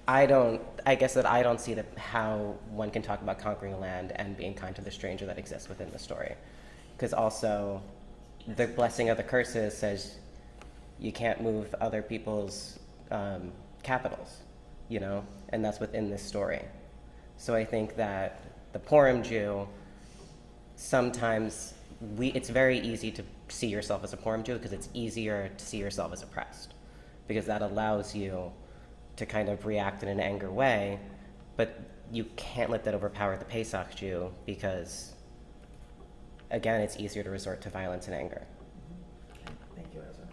I guess that I don't see how one can talk about conquering a land and being kind to the stranger that exists within the story. Because also the blessing of the curses says you can't move other people's capitals, you know, and that's within this story. So I think that the Purim Jew, sometimes it's very easy to see yourself as a Purim Jew because it's easier to see yourself as oppressed, because that allows you to kind of react in an anger way, but you can't let that overpower the Pesach Jew because, again, it's easier to resort to violence and anger. Thank you, Ezra.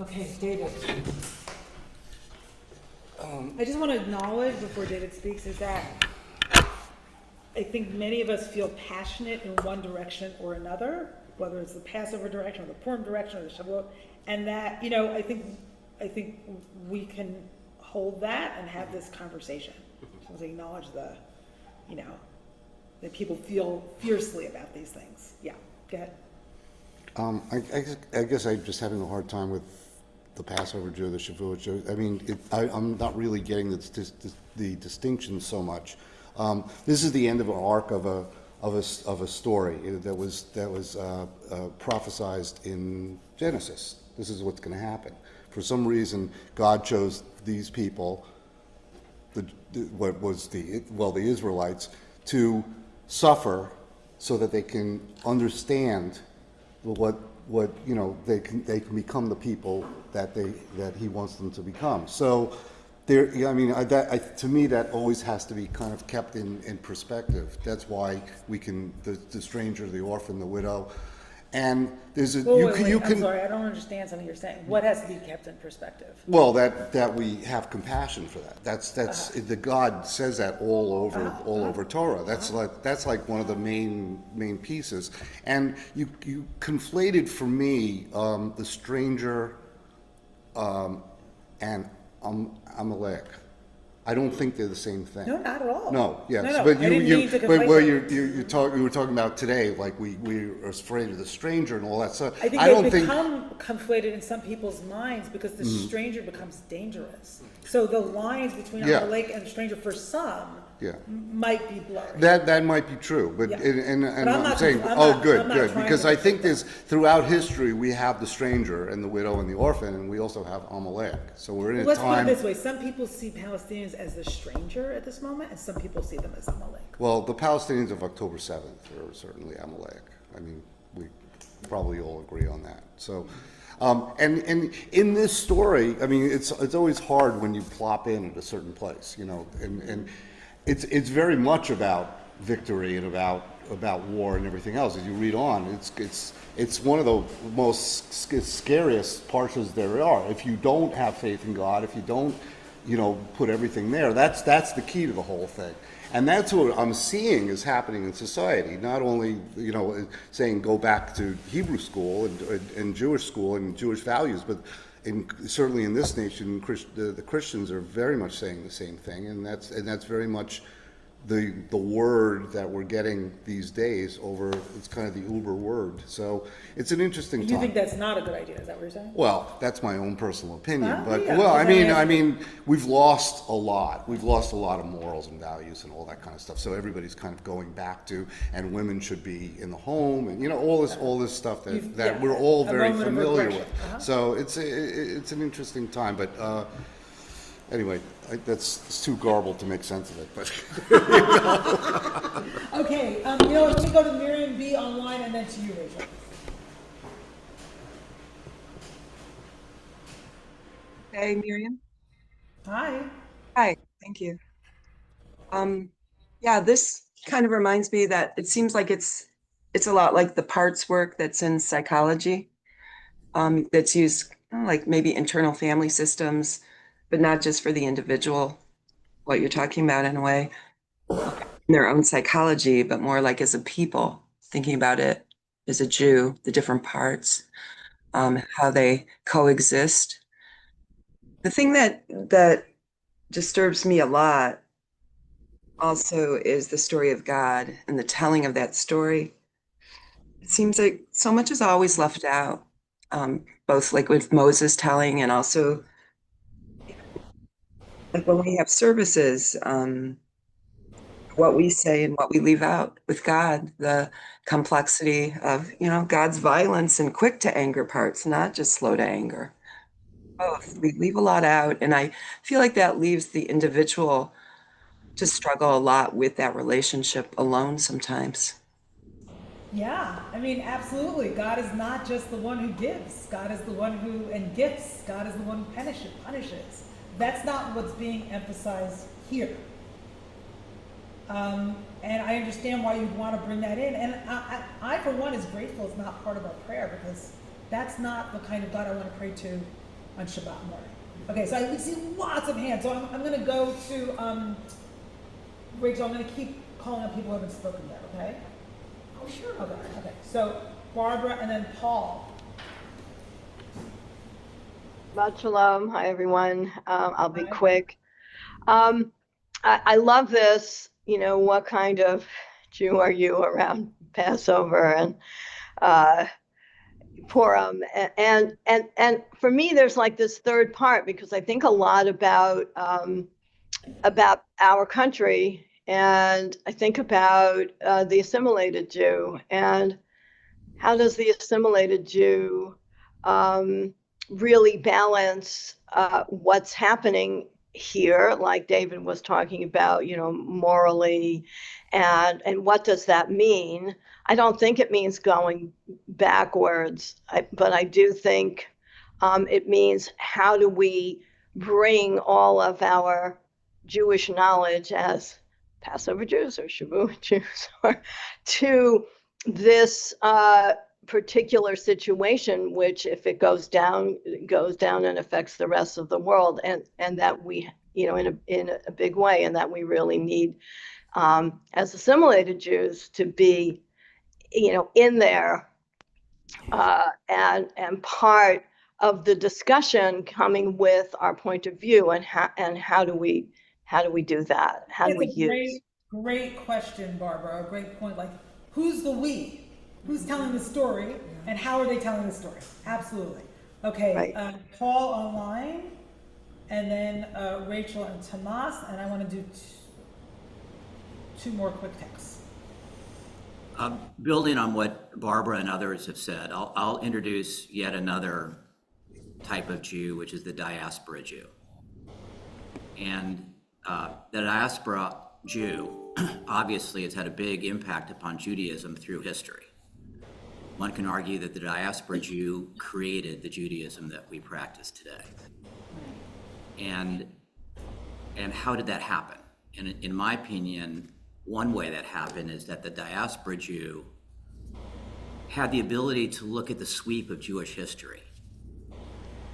Okay, David. I just want to acknowledge before David speaks is that I think many of us feel passionate in one direction or another, whether it's the Passover direction or the Purim direction or the Shavuot, and that, you know, I think we can hold that and have this conversation. So to acknowledge the, you know, that people feel fiercely about these things. Yeah, go ahead. I guess I'm just having a hard time with the Passover Jew, the Shavuot Jew. I mean, I'm not really getting the distinction so much. This is the end of an arc of a story that was prophesized in Genesis. This is what's going to happen. For some reason, God chose these people, the Israelites, to suffer so that they can understand what you know, they can become the people that He wants them to become. So there, I mean, to me, that always has to be kind of kept in perspective. That's why we can the stranger, the orphan, the widow, and there's a I'm sorry, I don't understand something you're saying. What has to be kept in perspective? Well, that we have compassion for that. That's the God says that all over Torah. That's like one of the main pieces. And you conflated for me the stranger and Amalek. I don't think they're the same thing. No, not at all. No, yes, No, but I didn't mean to conflate we were talking about today, like we are afraid of the stranger and all that stuff. I think they become conflated in some people's minds because the stranger becomes dangerous. So the lines between Amalek and the stranger for some might be blurred. That might be true, but I'm saying, good, because I think there's throughout history we have the stranger and the widow and the orphan, and we also have Amalek. So we're in a Let's time. put it this way: some people see Palestinians as the stranger at this moment, and some people see them as Amalek. Well, the Palestinians of October 7th are certainly Amalek. I mean, we probably all agree on that. So. And in this story, I mean, it's always hard when you plop in at a certain place, you know, and it's very much about victory and about about war and everything else. As you read on, it's one of the most scariest portions there are. If you don't have faith in God, if you don't, put everything there, that's the key to the whole thing. And that's what I'm seeing is happening in society. Not only, saying go back to Hebrew school and Jewish school and Jewish values, but certainly in this nation, the Christians are very much saying the same thing, and that's very much the word that we're getting these days over. It's kind of the Uber word. So it's an interesting time. You think that's not a good idea? Is that what you're saying? Well, that's my own personal opinion, but Yeah, well, because I mean, we've lost a lot. We've lost a lot of morals and values and all that kind of stuff. So everybody's kind of going back to, and women should be in the home, and all this stuff that we're all very familiar with. So it's an interesting time, but anyway, it's too garbled to make sense of it. But Okay, let me go to Miriam B online and then to you, Rachel. Hey, Miriam. Hi. Hi, thank you. Yeah, this kind of reminds me that it seems like it's a lot like the parts work that's in psychology, that's used like maybe internal family systems, but not just for the individual, what you're talking about in a way, in their own psychology, but more like as a people, thinking about it as a Jew, the different parts, how they coexist. The thing that disturbs me a lot also is the story of God and the telling of that story. It seems like so much is always left out, both like with Moses telling and also like when we have services, what we say and what we leave out with God, the complexity of, God's violence and quick to anger parts, not just slow to anger. Both. We leave a lot out. And I feel like that leaves the individual to struggle a lot with that relationship alone sometimes. Yeah, I mean, absolutely. God is not just the one who gives. God is the one who, and gifts. God is the one who punishes. That's not what's being emphasized here. And I understand why you'd want to bring that in. And I, for one, is grateful it's not part of our prayer, because that's not the kind of God I want to pray to on Shabbat morning. Okay, so I see lots of hands. So I'm going to go to Rachel. I'm going to keep calling on people who haven't spoken yet, okay? Oh, sure. Okay. So Barbara and then Paul. Shabbat shalom. Hi, everyone. I'll be quick. I love this. What kind of Jew are you around Passover and Purim? And for me, there's like this third part, because I think a lot about our country, and I think about the assimilated Jew, and how does the assimilated Jew really balance what's happening here, like David was talking about, morally, and what does that mean? I don't think it means going backwards, but I do think it means, how do we bring all of our Jewish knowledge as Passover Jews or Shavuot Jews to this particular situation, which, if it goes down and affects the rest of the world, and that we, in a big way, and that we really need, as assimilated Jews, to be, in there, and part of the discussion, coming with our point of view, and how do we do that? How do we use? Great question, Barbara. A great point. Like, who's the we? Who's telling the story, and how are they telling the story? Absolutely. Okay, right. Paul online, and then Rachel and Tomas, and I want to do two more quick texts. Building on what Barbara and others have said, I'll introduce yet another type of Jew, which is the diaspora Jew. And the diaspora Jew obviously has had a big impact upon Judaism through history. One can argue that the diaspora Jew created the Judaism that we practice today. And how did that happen? In my opinion, one way that happened is that the diaspora Jew had the ability to look at the sweep of Jewish history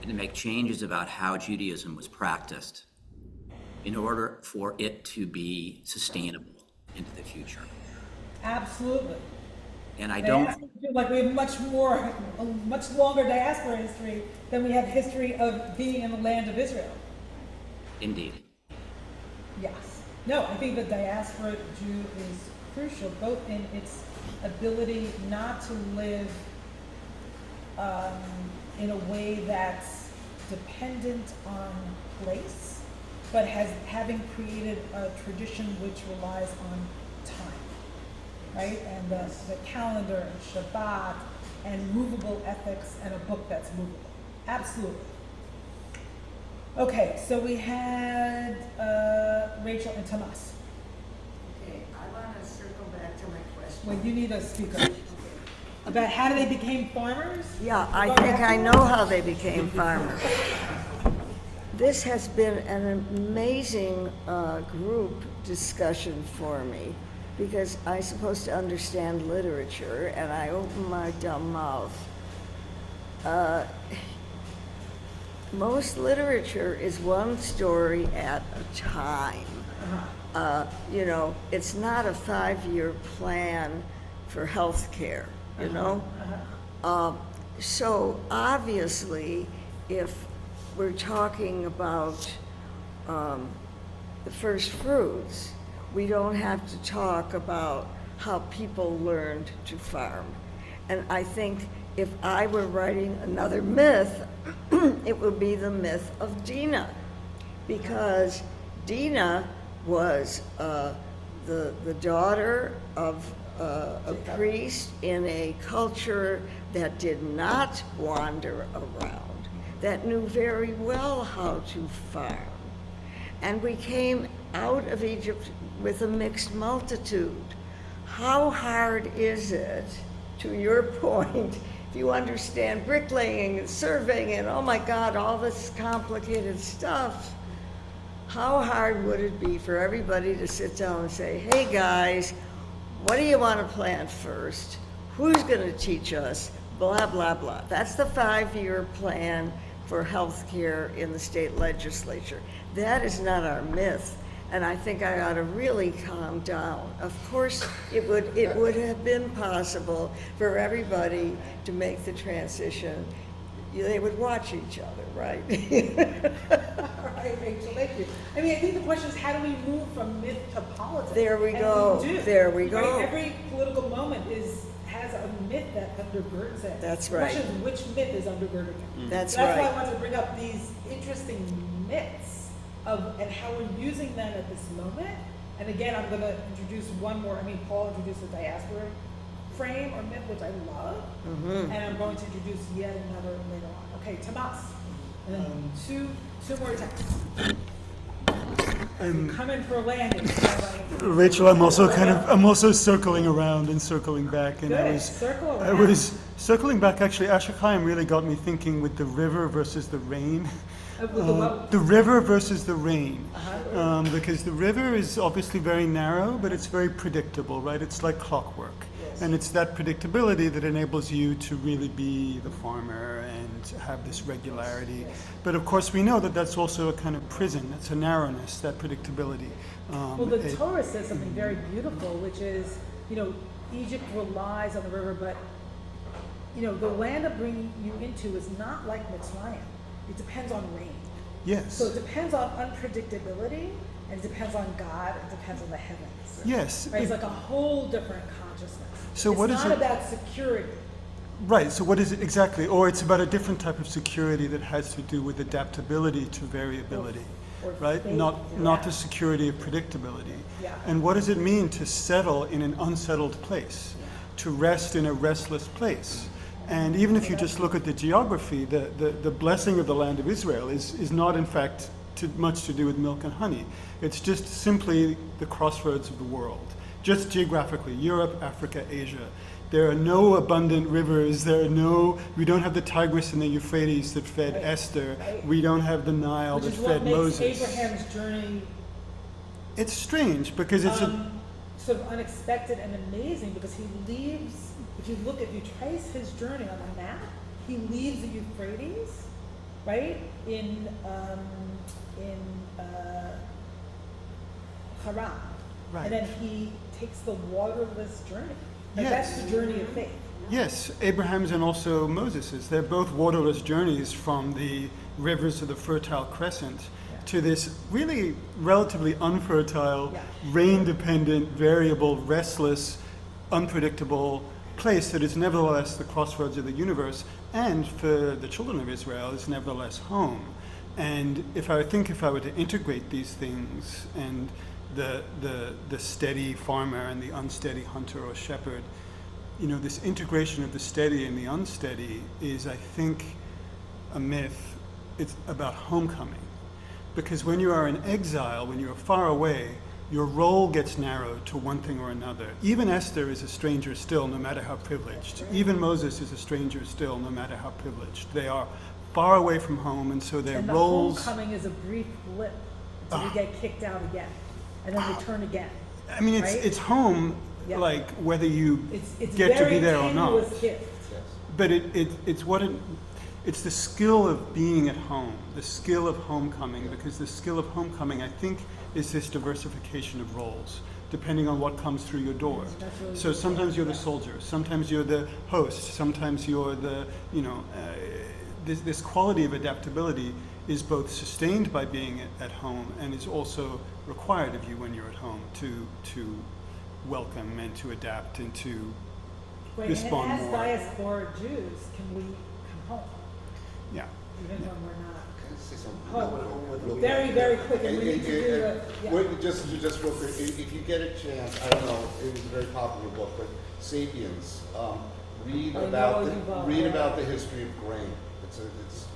and to make changes about how Judaism was practiced in order for it to be sustainable into the future. Absolutely. And I don't, Like we have a much longer diaspora history than we have history of being in the land of Israel. indeed. Yes. No, I think the diaspora Jew is crucial, both in its ability not to live in a way that's dependent on place, but having created a tradition which relies on time, right? And the calendar and Shabbat and movable ethics and a book that's movable. Absolutely. Okay, so we had Rachel and Tomas. Okay, I want to circle back to my question. Well, you need a speaker. About how they became farmers? Yeah, I think I know how they became farmers. This has been an amazing group discussion for me because I'm supposed to understand literature and I open my dumb mouth. Most literature is one story at a time. You know, it's not a 5-year plan for health care, you know? So obviously, if we're talking about the first fruits, we don't have to talk about how people learned to farm. And I think if I were writing another myth, it would be the myth of Dinah, because Dinah was the daughter of a priest in a culture that did not wander around, that knew very well how to farm. And we came out of Egypt with a mixed multitude. How hard is it, to your point, if you understand bricklaying and surveying and oh my God, all this complicated stuff, how hard would it be for everybody to sit down and say, hey guys, what do you want to plant first? Who's going to teach us? Blah, blah, blah. That's the 5-year plan for health care in the state legislature. That is not our myth. And I think I ought to really calm down. Of course, it would have been possible for everybody to make the transition. They would watch each other, right? All right, Rachel, thank you. I mean, I think the question is, how do we move from myth to politics? There we And go. we do. There we go. Right? Every political moment has a myth that undergirds it. That's The right. question is, which myth is undergirding it? That's That's right. why I wanted to bring up these interesting myths and how we're using them at this moment. And again, I'm going to introduce one more. I mean, Paul introduced the diaspora frame or myth, which I love. And I'm going to introduce yet another later on. Okay, Tomas. And then two more texts. Come in for a landing. Rachel, I'm also circling around and circling back, and Good. Circle I around. was circling back. Actually, Asher Chaim really got me thinking with the river versus the rain. The river versus the rain, because the river is obviously very narrow, but it's very predictable, right? It's like clockwork, and it's that predictability that enables you to really be the farmer and have this regularity. But of course, we know that that's also a kind of prison. It's a narrowness, that predictability. Well, the Torah says something very beautiful, which is, you know, Egypt relies on the river, but, you know, the land I'm bringing you into is not like Mitzrayim. It depends on rain. Yes. So it depends on unpredictability, and it depends on God, it depends on the heavens. Yes. Right? It's like a whole different consciousness. So what is It's not it? about security. Right, so what is it exactly? Or it's about a different type of security that has to do with adaptability to variability, Or right? faith, Not the security of predictability. Yeah. And what does it mean to settle in an unsettled place, to rest in a restless place? And even if you just look at the geography, the blessing of the land of Israel is not in fact much to do with milk and honey. It's just simply the crossroads of the world, just geographically, Europe, Africa, Asia. There are no abundant rivers. We don't have the Tigris and the Euphrates that fed Esther. We don't have the Nile Which that is fed what makes Moses. Abraham's journey. It's strange because it's sort of unexpected and amazing because he leaves, if you trace his journey on the map, he leaves the Euphrates, right, in Haran. Right. And then he takes the waterless journey. Like, Yes. that's the journey of faith. Yes, Abraham's and also Moses's. They're both waterless journeys from the rivers of the Fertile Crescent to this really relatively unfertile, rain-dependent, variable, restless, unpredictable place that is nevertheless the crossroads of the universe, and for the children of Israel is nevertheless home. And if I were to integrate these things and the steady farmer and the unsteady hunter or shepherd, this integration of the steady and the unsteady is, I think, a myth. It's about homecoming. Because when you are in exile, when you are far away, your role gets narrowed to one thing or another. Even Esther is a stranger still, no matter how privileged. Even Moses is a stranger still, no matter how privileged. They are far away from home, and so their And the roles... homecoming is a brief blip until you get kicked out again, and then return again. I mean, right? it's home, Yeah. like whether you It's get to be very there or not. tenuous gift. But it's the skill of being at home, the skill of homecoming, because the skill of homecoming, I think, is this diversification of roles, depending on what comes through your door. So sometimes you're the soldier, sometimes you're the host, sometimes you're the, this quality of adaptability is both sustained by being at home and is also required of you when you're at home to welcome and to adapt and to respond and as more. diaspora Jews, can we come home? Yeah. Even when we're not. Can I say something? Home. Very, very quick, and we need to do the, yeah. Just real quick, if you get a chance, I don't know, it was a very popular book, but *Sapiens*. Read about the history of grain.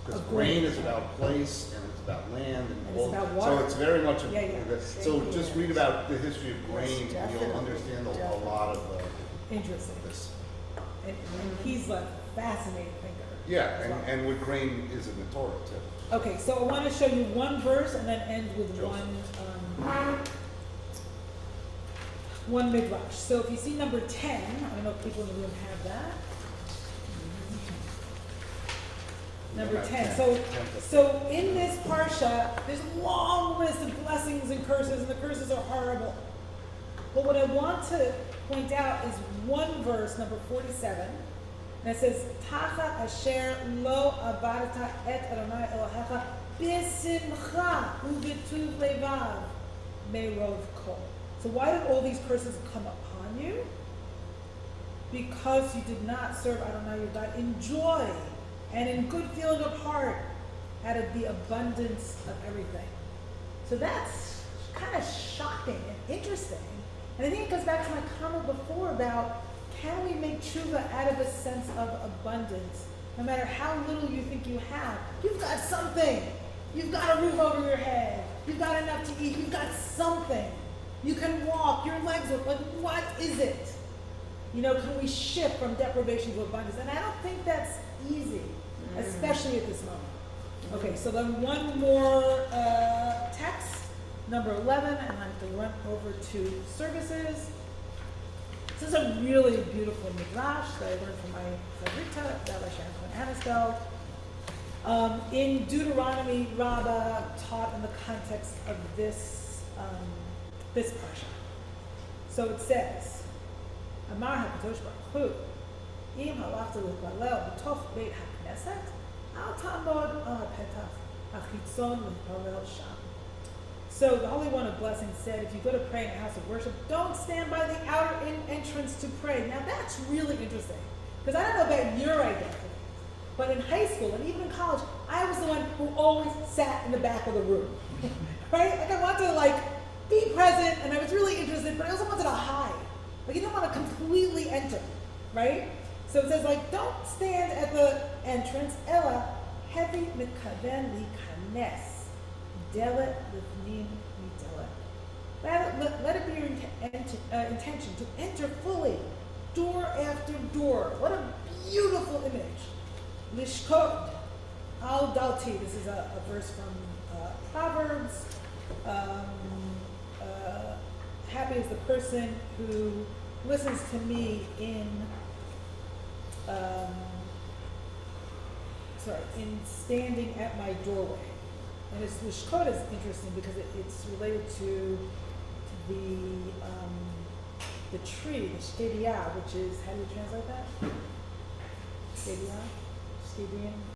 Because grain is about place and it's about land and it's about water. so it's very much. So Yeah. just read about the history of grain, and you'll understand a lot of Interesting. this. And he's a fascinating thinker. Yeah, as well. and what grain is in the Torah too. Okay, so I want to show you one verse and then end with one midrash. So if you see number 10, I don't know if people in the room have that. Number 10. So in this parsha, there's a long list of blessings and curses, and the curses are horrible. But what I want to point out is one verse, number 47, and it says, "Tacha asher lo abadta et Adonai Elohecha b'simcha u'b'tuv levav merov kol." So why did all these curses come upon you? Because you did not serve Adonai your God in joy and in good feeling of heart out of the abundance of everything. So that's kind of shocking and interesting. And I think it goes back to my comment before about, can we make tshuva out of a sense of abundance? No matter how little you think you have, you've got something. You've got a roof over your head. You've got enough to eat. You've got something. You can walk. Your legs work. Like, what is it? Can we shift from deprivation to abundance? And I don't think that's easy, especially at this moment. Okay, so then one more text, number 11, and I have to run over to services. This is a really beautiful midrash that I learned from my Savrita, Rabbi Sharon Cohen Anasfeld. In Deuteronomy, Rabbah taught in the context of this parsha. So it says, Amar HaKadosh Baruch Hu, Im halachta l'tpalel b'toch beit hakneset, al ta'amod al hapetach hachitzon l'tpalel sham. So the Holy One of Blessing said, if you go to pray in a house of worship, don't stand by the outer entrance to pray. Now that's really interesting, because I don't know about your identity, but in high school and even in college, I was the one who always sat in the back of the room, right? Like I wanted to be present, and I was really interested, but I also wanted to hide. Like you didn't want to completely enter, right? So it says don't stand at the entrance. Ella heavy mitkaven likanes. Delet lifnim midelet. Let it be your intention to enter fully, door after door. What a beautiful image. Lishkod al dalti. This is a verse from Proverbs. happy is the person who listens to me in, in standing at my doorway. And it's, the Shkota is interesting because it's related to the tree, the shkedia, which is, how do you translate that? Shkedia? Shkedian?